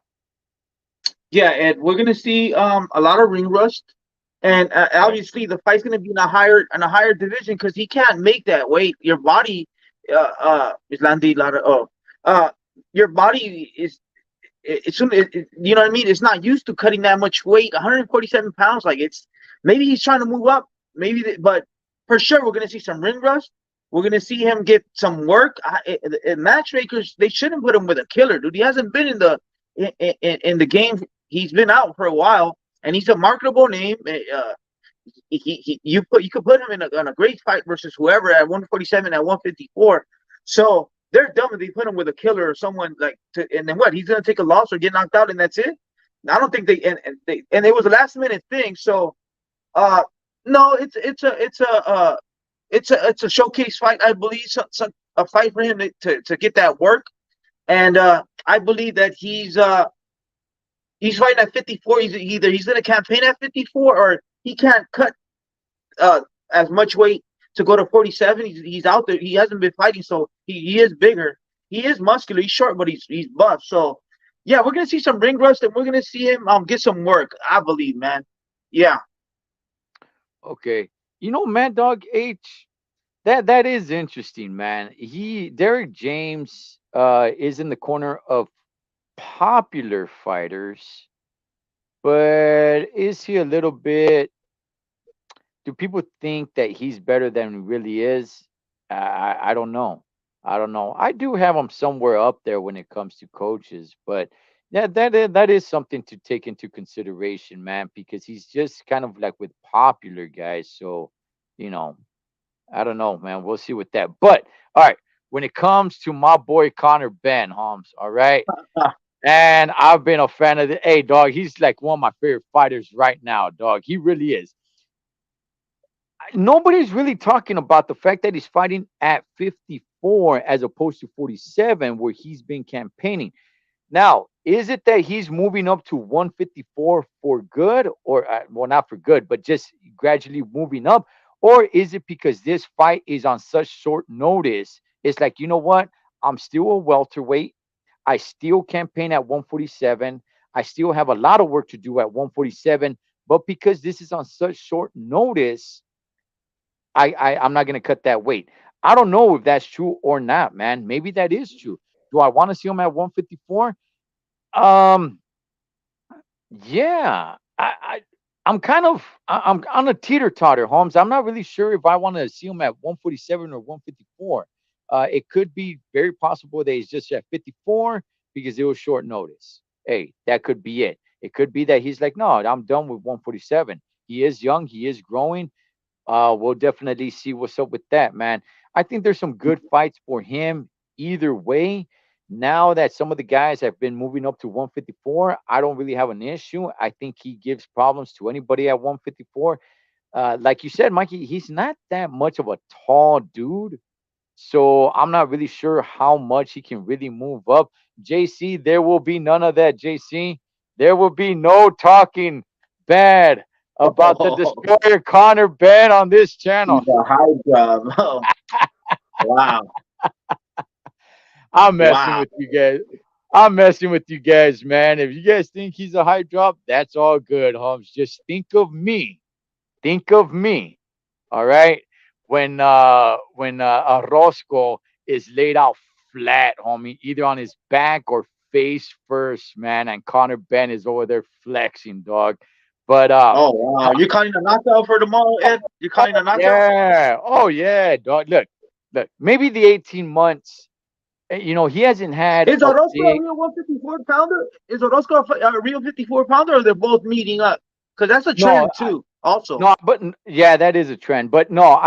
Yeah, and we're gonna see a lot of ring rust, and Okay. obviously the fight's gonna be in a higher division because he can't make that weight. Your body, is Landy Lara. Oh, uh, your body is you know what I mean. It's not used to cutting that much weight. 147 pounds, like maybe he's trying to move up. But for sure we're gonna see some ring rust. We're gonna see him get some work. Matchmakers they shouldn't put him with a killer, dude. He hasn't been in the in the game. He's been out for a while, and he's a marketable name. You could put him in a great fight versus whoever at 147 at 154. So they're dumb if they put him with a killer or someone like and then what? He's gonna take a loss or get knocked out and that's it. I don't think and it was a last minute thing. So uh no, it's a showcase fight. I believe a fight for him to get that work. And I believe that he's fighting at 54. He's going to campaign at 54 or he can't cut uh, as much weight to go to 47. He's out there. He hasn't been fighting, so he is bigger. He is muscular. He's short, but he's buff. So yeah, we're gonna see some ring rust, and we're gonna see him get some work. I believe, man. Yeah. Okay. Mad Dog H, that is interesting, man. Derek James is in the corner of popular fighters, but is he a little bit, do people think that he's better than he really is? I don't know. I don't know. I do have him somewhere up there when it comes to coaches, but yeah, that is something to take into consideration, man, because he's just kind of like with popular guys. So, you know, I don't know, man. We'll see with that. But all right, when it comes to my boy Connor Ben Holmes, all right, and I've been a fan of the. Hey, dog, he's like one of my favorite fighters right now, dog. He really is. Nobody's really talking about the fact that he's fighting at 54 as opposed to 47, where he's been campaigning. Now, is it that he's moving up to 154 for good, or well, not for good, but just gradually moving up, or is it because this fight is on such short notice? It's like, you know what? I'm still a welterweight. I still campaign at 147. I still have a lot of work to do at 147, but because this is on such short notice, I'm not gonna cut that weight. I don't know if that's true or not, man. Maybe that is true. Do I want to see him at 154? Um, yeah, I'm kind of I'm on a teeter totter, Holmes. I'm not really sure if I want to see him at 147 or 154. It could be very possible that he's just at 54 because it was short notice. Hey, that could be it. It could be that he's like, no, I'm done with 147. He is young, he is growing. We'll definitely see what's up with that, man. I think there's some good fights for him either way. Now that some of the guys have been moving up to 154, I don't really have an issue. I think he gives problems to anybody at 154. Like you said, Mikey, he's not that much of a tall dude. So I'm not really sure how much he can really move up. JC, there will be none of that, JC. There will be no talking bad about the Oh, destroyer Connor Ben on this channel. he's a high job. Oh, wow. I'm messing Wow. with you guys. I'm messing with you guys, man. If you guys think he's a high drop, that's all good, Holmes. Just think of me. Think of me. All right. When Roscoe is laid out flat, homie, either on his back or face first, man, and Connor Ben is over there flexing, dog. But Oh wow. You're calling a knockout for tomorrow, Ed? You're calling a knockout? oh yeah, dog. Look. Maybe the 18 months. He hasn't had Is a Orozco a big. real 154 pounder? Is Orozco a real 54 pounder, or they're both meeting up? Because that's a No, trend too. Also, no, but yeah, that is a trend. But no,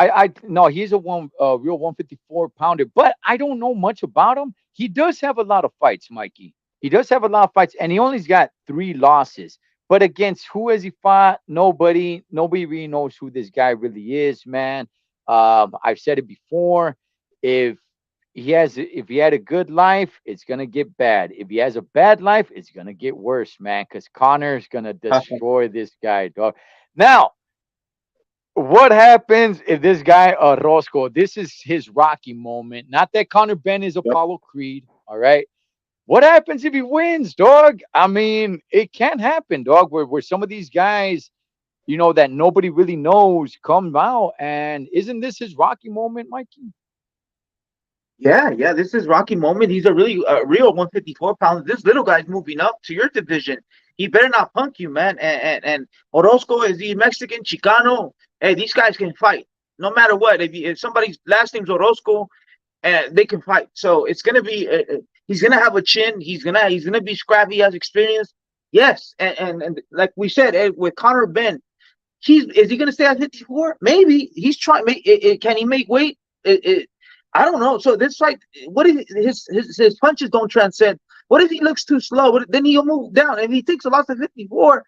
no, he's a real 154 pounder. But I don't know much about him. He does have a lot of fights, Mikey. He does have a lot of fights, and he only's got 3 losses. But against who has he fought? Nobody. Nobody really knows who this guy really is, man. I've said it before. If if he had a good life, it's gonna get bad. If he has a bad life, it's gonna get worse, man. Because Connor's gonna destroy this guy, dog. Now, what happens if this guy Roscoe? This is his Rocky moment. Not that Connor Ben is yep. Apollo Creed. All right. What happens if he wins, dog? I mean, it can happen, dog. Where some of these guys, that nobody really knows, come out, and isn't this his Rocky moment, Mikey? Yeah. This is Rocky moment. He's a really real 154 pounder. This little guy's moving up to your division. He better not punk you, man. And Orozco is he Mexican, Chicano. Hey, these guys can fight no matter what. If somebody's last name's Orozco, and they can fight. So it's gonna be. He's gonna have a chin. He's gonna be scrappy. He has experience. Yes, and like we said, with Conor Ben, is he gonna stay at 54? Maybe he's trying. Can he make weight? I don't know. So this fight, what if his punches don't transcend? What if he looks too slow? Then he'll move down. If he takes a loss at 54,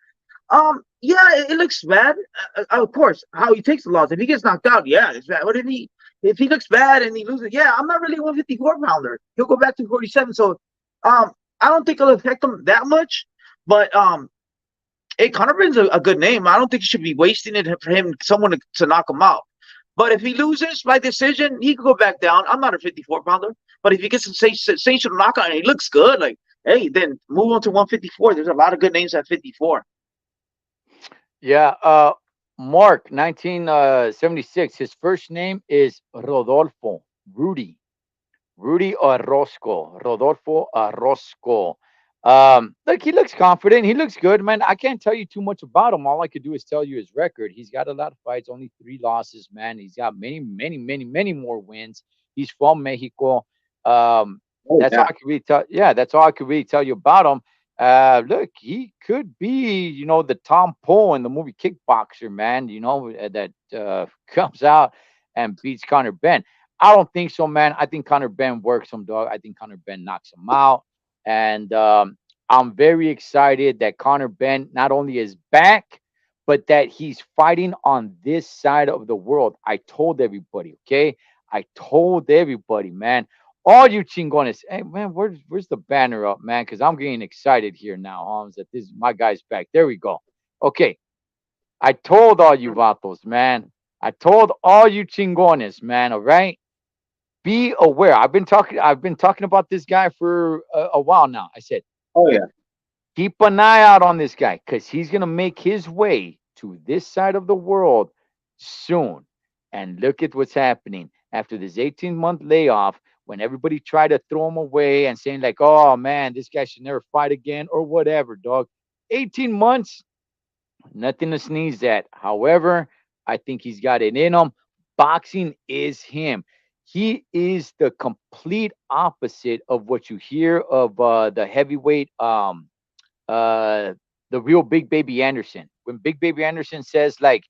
yeah, it looks bad. Of course, how he takes the loss. If he gets knocked out, yeah, it's bad. What if he looks bad and he loses? Yeah, I'm not really a 154 pounder. He'll go back to 47. So, I don't think it'll affect him that much. But hey, Conor Ben's a good name. I don't think you should be wasting it for him, someone to knock him out. But if he loses by decision, he could go back down. I'm not a 54 pounder. But if he gets a sensational knockout and he looks good, like, hey, then move on to 154. There's a lot of good names at 54. Yeah. Mark, 1976. His first name is Rodolfo. Rudy. Rudy Orozco. Rodolfo Orozco. Look, he looks confident. He looks good, man. I can't tell you too much about him. All I could do is tell you his record. He's got a lot of fights, only 3 losses, man. He's got many, many, many, many more wins. He's from Mexico. Um, Oh that's all yeah. I could really tell. Yeah, that's all I could really tell you about him. Look, he could be, the Tom Poe in the movie Kickboxer, man. That comes out and beats Conor Ben. I don't think so, man. I think Conor Ben works him, dog. I think Conor Ben knocks him out. And I'm very excited that Conor Ben not only is back, but that he's fighting on this side of the world. I told everybody, okay? I told everybody, man. All you chingones, hey man, where's the banner up, man? Because I'm getting excited here now, Holmes. That this my guy's back. There we go. Okay, I told all you vatos, man. I told all you chingones, man. All right, be aware. I've been talking about this guy for a while now. I said, Oh yeah. keep an eye out on this guy because he's gonna make his way to this side of the world soon. And look at what's happening after this 18-month layoff. When everybody tried to throw him away and saying like, "Oh man, this guy should never fight again" or whatever, dog. 18 months, nothing to sneeze at. However, I think he's got it in him. Boxing is him. He is the complete opposite of what you hear of the heavyweight, uh, the real Big Baby Anderson. When Big Baby Anderson says like,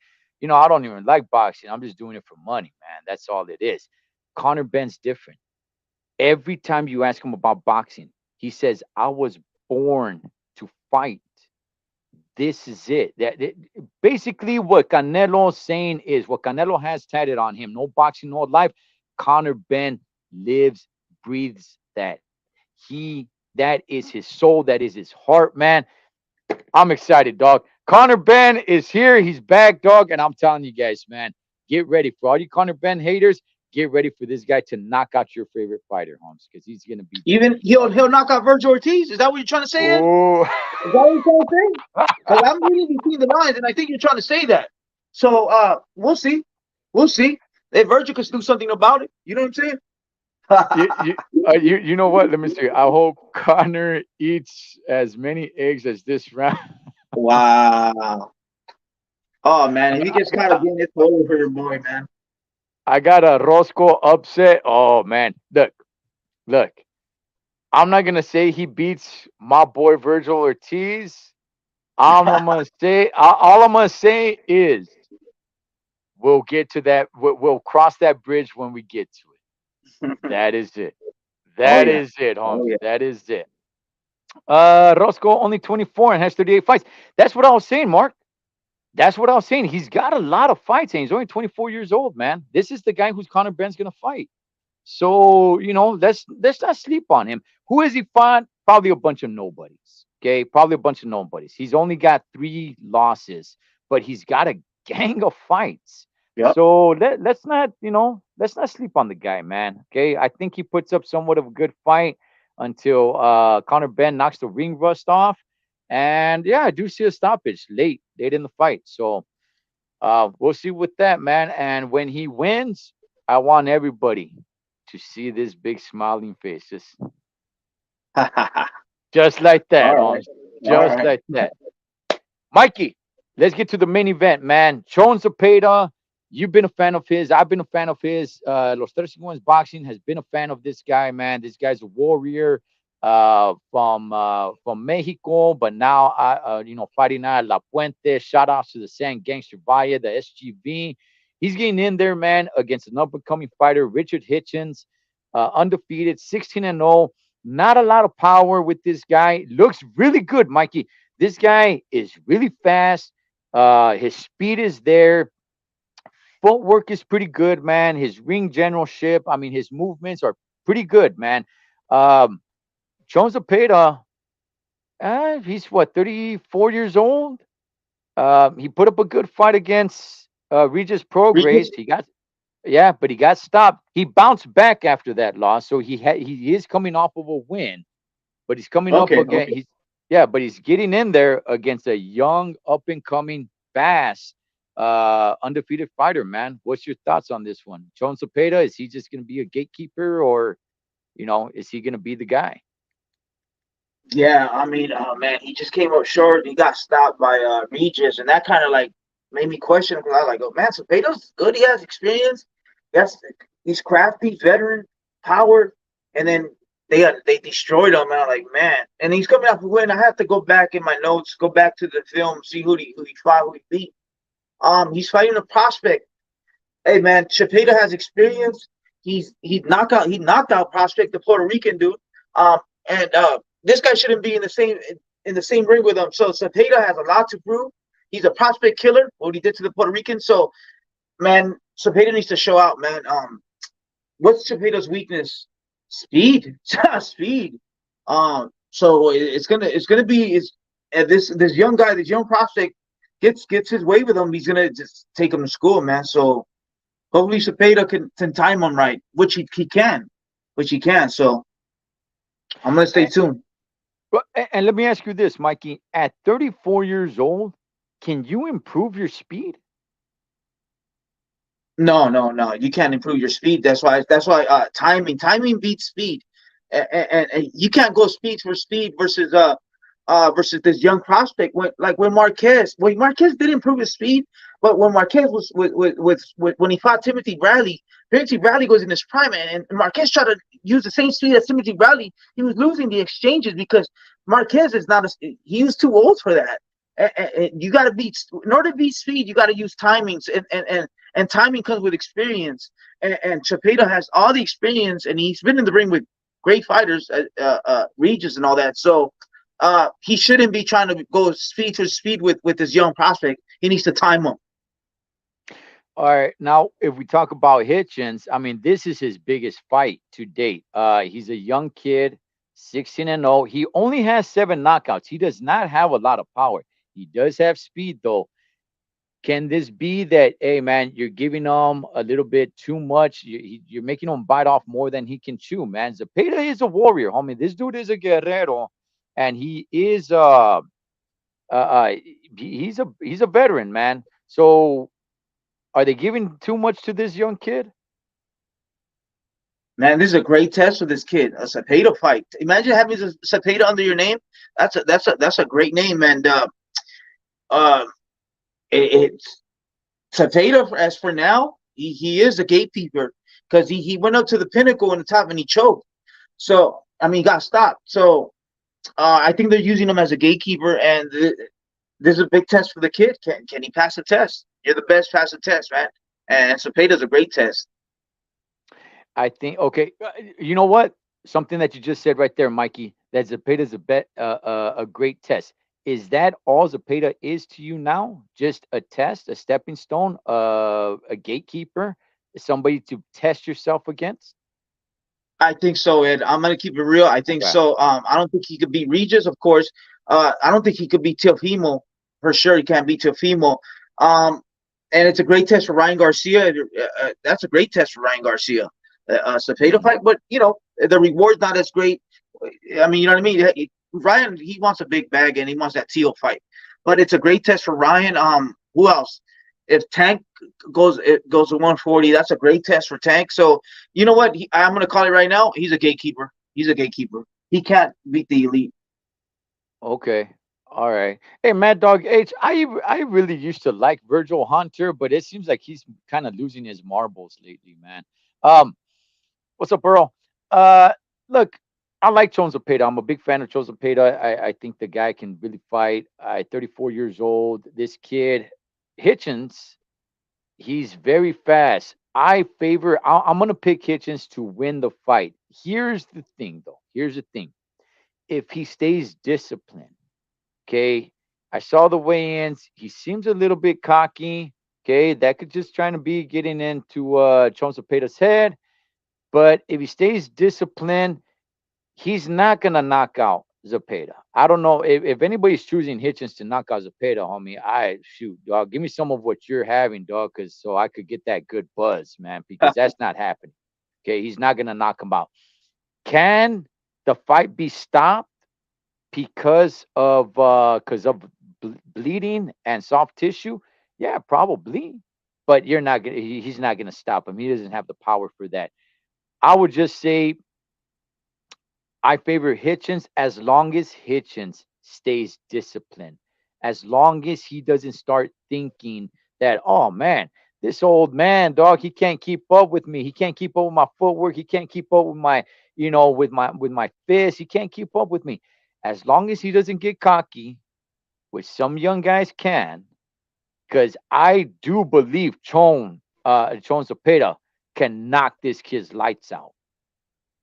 I don't even like boxing. I'm just doing it for money, man. That's all it is. Conor Ben's different. Every time you ask him about boxing, he says, "I was born to fight. This is it." Basically what Canelo's saying is what Canelo has tatted on him. No boxing, no life. Conor Ben lives, breathes that. That is his soul. That is his heart, man. I'm excited, dog. Conor Ben is here. He's back, dog. And I'm telling you guys, man, get ready for all you Conor Ben haters. Get ready for this guy to knock out your favorite fighter, Holmes, because he's gonna be there. Even he'll knock out Virgil Ortiz. Is that what you're trying to say, Ed? Oh, Is that what you're trying to say? Because I'm reading between the lines, and I think you're trying to say that. So we'll see. We'll see. If Virgil can do something about it, you know what I'm saying? you, you, you know what? Let me see. I hope Connor eats as many eggs as this round. Wow. Oh man, if he gets caught again, it's over for your boy, man. I got a Roscoe upset. Oh man, look. I'm not gonna say he beats my boy Virgil Ortiz. All I'm gonna say is we'll get to that. We'll cross that bridge when we get to it. That is it. Oh That yeah. is it, Oh Holmes. yeah. That is it. Roscoe only 24 and has 38 fights. That's what I was saying, Mark. That's what I was saying. He's got a lot of fights, and he's only 24 years old, man. This is the guy who's Conor Ben's gonna fight. So let's not sleep on him. Who has he fought? Probably a bunch of nobodies. Okay, probably a bunch of nobodies. He's only got 3 losses, but he's got a gang of fights. Yep. So let's not sleep on the guy, man. Okay, I think he puts up somewhat of a good fight until Conor Ben knocks the ring rust off. And yeah, I do see a stoppage late in the fight. So we'll see with that, man. And when he wins, I want everybody to see this big smiling face, just like All that, right. Holmes. All Just right. like that. Mikey, let's get to the main event, man. Sean Zapata, you've been a fan of his. I've been a fan of his. Los Tres Chingones Boxing has been a fan of this guy, man. This guy's a warrior. from Mexico, but now fighting out at La Puente. Shout outs to the San Gangster Valle, the SGV. He's getting in there, man, against an up and coming fighter, Richard Hitchens, undefeated, 16-0. Not a lot of power with this guy. Looks really good, Mikey. This guy is really fast. His speed is there. Footwork is pretty good, man. His ring generalship, I mean, his movements are pretty good, man. Um, Jones Zapata, he's what, 34 years old? He put up a good fight against Regis Prograis. Regis. Yeah, but he got stopped. He bounced back after that loss, so he is coming off of a win, but he's coming up Okay, again. okay. But he's getting in there against a young, up and coming, fast, undefeated fighter. Man, what's your thoughts on this one? Jones Zapata, is he just going to be a gatekeeper, or is he going to be the guy? Yeah, I mean, man, he just came up short. He got stopped by Regis, and that kind of like made me question because I was like, "Oh man, Cepedo's good. He has experience. Yes, he's crafty, veteran, power." And then they destroyed him, and I'm like, "Man!" And he's coming off a win. I have to go back in my notes, go back to the film, see who he fought, who he beat. He's fighting a prospect. Hey man, Chapeta has experience. He knocked out prospect, the Puerto Rican dude. And this guy shouldn't be in the same ring with him. So Chapeta has a lot to prove. He's a prospect killer. What he did to the Puerto Rican. So man, Chapeta needs to show out, man. What's Chapeta's weakness? Speed, speed. So it's gonna be is this young guy, this young prospect gets his way with him. He's gonna just take him to school, man. So hopefully Cepeda can time him right, which he can. So I'm gonna stay And, tuned. and let me ask you this, Mikey. At 34 years old, can you improve your speed? No, no, no. You can't improve your speed. That's why timing beats speed, and you can't go speed for speed versus this young prospect. When Marquez did improve his speed, but when Marquez was when he fought Timothy Bradley goes in his prime, and Marquez tried to use the same speed as Timothy Bradley. He was losing the exchanges because Marquez is not he was too old for that. And you got to beat in order to beat speed. You got to use timings, and timing comes with experience. And Chapeta has all the experience, and he's been in the ring with great fighters, Regis and all that. So he shouldn't be trying to go speed to speed with this young prospect. He needs to time him. All right. Now, if we talk about Hitchens, I mean, this is his biggest fight to date. He's a young kid, 16-0. He only has 7 knockouts. He does not have a lot of power. He does have speed, though. Can this be that, hey, man, you're giving him a little bit too much? You're making him bite off more than he can chew, man. Zapata is a warrior, homie. This dude is a guerrero, and he is he's a veteran, man. So are they giving too much to this young kid? Man, this is a great test for this kid. A Cepeda fight. Imagine having a Cepeda under your name. That's a great name. And uh, it's Cepeda. As for now, he is a gatekeeper because he went up to the pinnacle in the top and he choked. So I mean, he got stopped. So I think they're using him as a gatekeeper, and this is a big test for the kid. Can he pass the test? You're the best. Pass the test, man. And Cepeda's a great test. I think okay. You know what? Something that you just said right there, Mikey. That Zapata is a great test. Is that all Zapata is to you now? Just a test, a stepping stone, a gatekeeper, somebody to test yourself against? I think so, Ed. I'm gonna keep it real. I think Okay. so. I don't think he could beat Regis, of course. I don't think he could beat Teofimo for sure. He can't beat Teofimo. Um, and it's a great test for Ryan Garcia. That's a great test for Ryan Garcia. Cepeda Mm. fight, but the reward's not as great. I mean, you know what I mean. Ryan, he wants a big bag and he wants that Teal fight, but it's a great test for Ryan. Who else? If Tank goes to 140, that's a great test for Tank. So you know what? I'm going to call it right now. He's a gatekeeper. He's a gatekeeper. He can't beat the elite. Okay. All right. Hey, Mad Dog H, I really used to like Virgil Hunter, but it seems like he's kind of losing his marbles lately, man. Um, what's up, Earl? Uh, look. I like Chon Zepeda. I'm a big fan of Chon Zepeda. I think the guy can really fight. 34 years old. This kid, Hitchens, he's very fast. I'm going to pick Hitchens to win the fight. Here's the thing, though. Here's the thing. If he stays disciplined, okay, I saw the weigh-ins. He seems a little bit cocky. Okay, that could just trying to be getting into Chon Zepeda's head. But if he stays disciplined, he's not gonna knock out Zepeda. I don't know if anybody's choosing Hitchens to knock out Zepeda, homie. I shoot, dog. Give me some of what you're having, dog, because so I could get that good buzz, man. Because that's not happening. Okay, he's not gonna knock him out. Can the fight be stopped because of bleeding and soft tissue? Yeah, probably. But you're not gonna. He's not gonna stop him. He doesn't have the power for that. I would just say I favor Hitchens as long as Hitchens stays disciplined. As long as he doesn't start thinking that, oh man, this old man, dog, he can't keep up with me. He can't keep up with my footwork. He can't keep up with my, with my fist. He can't keep up with me. As long as he doesn't get cocky, which some young guys can, because I do believe Chon Zepeda can knock this kid's lights out.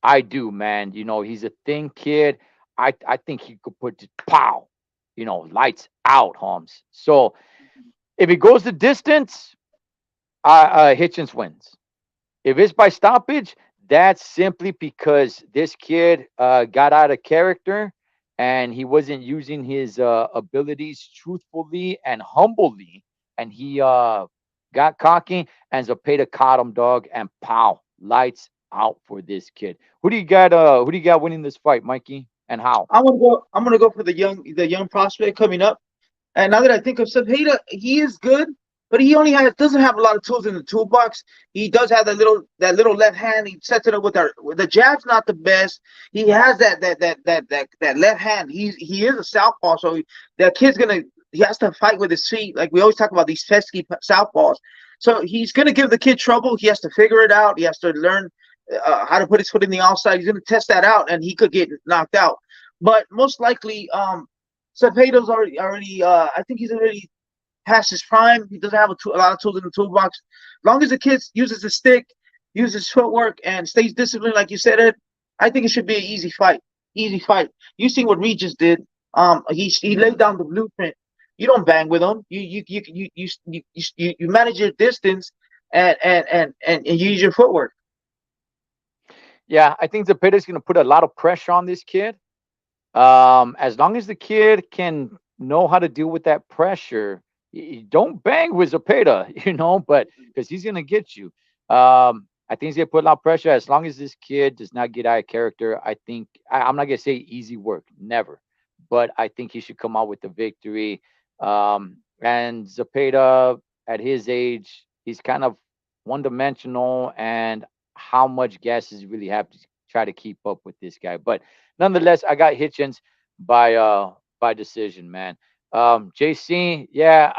I do, man. He's a thin kid. I think he could put just pow, lights out, Holmes. So if it goes the distance, Hitchens wins. If it's by stoppage, that's simply because this kid got out of character and he wasn't using his abilities truthfully and humbly, and he got cocky, and Zepeda caught him, dog, and pow, lights out for this kid. Who do you got? Who do you got winning this fight, Mikey, and how? I'm gonna go for the young prospect coming up. And now that I think of Cepeda, he is good, but he only doesn't have a lot of tools in the toolbox. He does have that little left hand. He sets it up with the jab's not the best. He has that left hand. He is a southpaw, so that kid's gonna he has to fight with his feet. Like we always talk about these pesky southpaws. So he's gonna give the kid trouble. He has to figure it out. He has to learn how to put his foot in the outside. He's gonna test that out, and he could get knocked out. But most likely, Cepedo's already. I think he's already past his prime. He doesn't have a lot of tools in the toolbox. As long as the kid uses his stick, uses footwork, and stays disciplined, like you said, Ed, I think it should be an easy fight. Easy fight. You see what Regis did. He laid down the blueprint. You don't bang with him. You manage your distance and you use your footwork. Yeah, I think Zepeda's going to put a lot of pressure on this kid. As long as the kid can know how to deal with that pressure, you don't bang with Zepeda, but because he's gonna get you. I think he's gonna put a lot of pressure. As long as this kid does not get out of character, I think I'm not gonna say easy work, never, but I think he should come out with the victory. And Zepeda, at his age, he's kind of one dimensional, and how much gas does he really have to try to keep up with this guy? But nonetheless, I got Hitchens by decision, man. JC, yeah,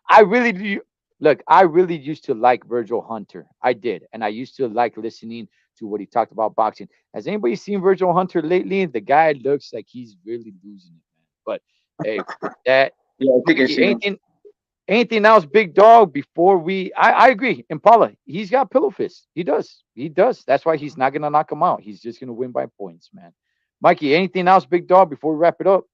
I really do. Look, I really used to like Virgil Hunter. I did, and I used to like listening to what he talked about boxing. Has anybody seen Virgil Hunter lately? The guy looks like he's really losing it, man. But hey, with that, Yeah, I think I Mikey, see him. anything else, big dog? Before I agree. Impala, he's got pillow fists. He does. He does. That's why he's not gonna knock him out. He's just gonna win by points, man. Mikey, anything else, big dog? Before we wrap it up.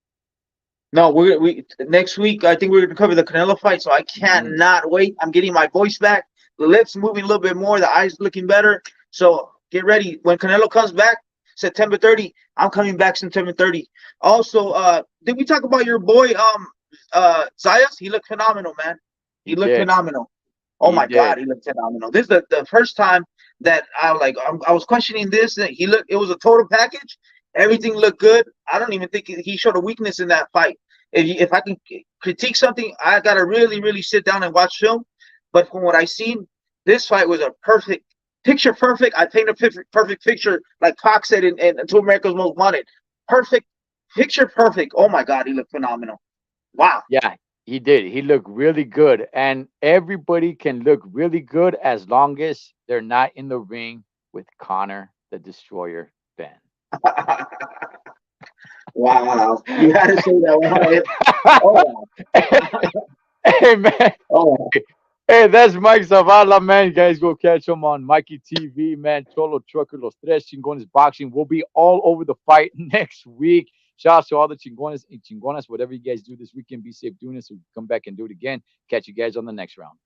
No, we next week. I think we're gonna cover the Canelo fight, so I Mhm. cannot wait. I'm getting my voice back. The lips moving a little bit more. The eyes looking better. So get ready when Canelo comes back, September 30. I'm coming back September 30. Also, did we talk about your boy Zayas? He looked phenomenal, man. He He looked did. phenomenal. Oh He my God, did. he looked phenomenal. This is the first time that I was questioning this. And he looked. It was a total package. Everything looked good. I don't even think he showed a weakness in that fight. If I can critique something, I gotta really sit down and watch film. But from what I seen, this fight was a perfect picture. Perfect. I paint a perfect picture, like Pac said in Two America's Most Wanted. Perfect picture. Perfect. Oh my God, he looked phenomenal. Wow. Yeah, he did. He looked really good. And everybody can look really good as long as they're not in the ring with Connor the Destroyer Ben. Wow, you had to say that one. Oh, Hey man, oh, hey, that's Mike Zavala, man. You guys go catch him on Mikey TV, man. Cholo Trucker, Los Tres Chingones Boxing. We'll be all over the fight next week. Shout out to all the Chingones and Chingonas. Whatever you guys do this weekend, be safe doing it so we can come back and do it again. Catch you guys on the next round.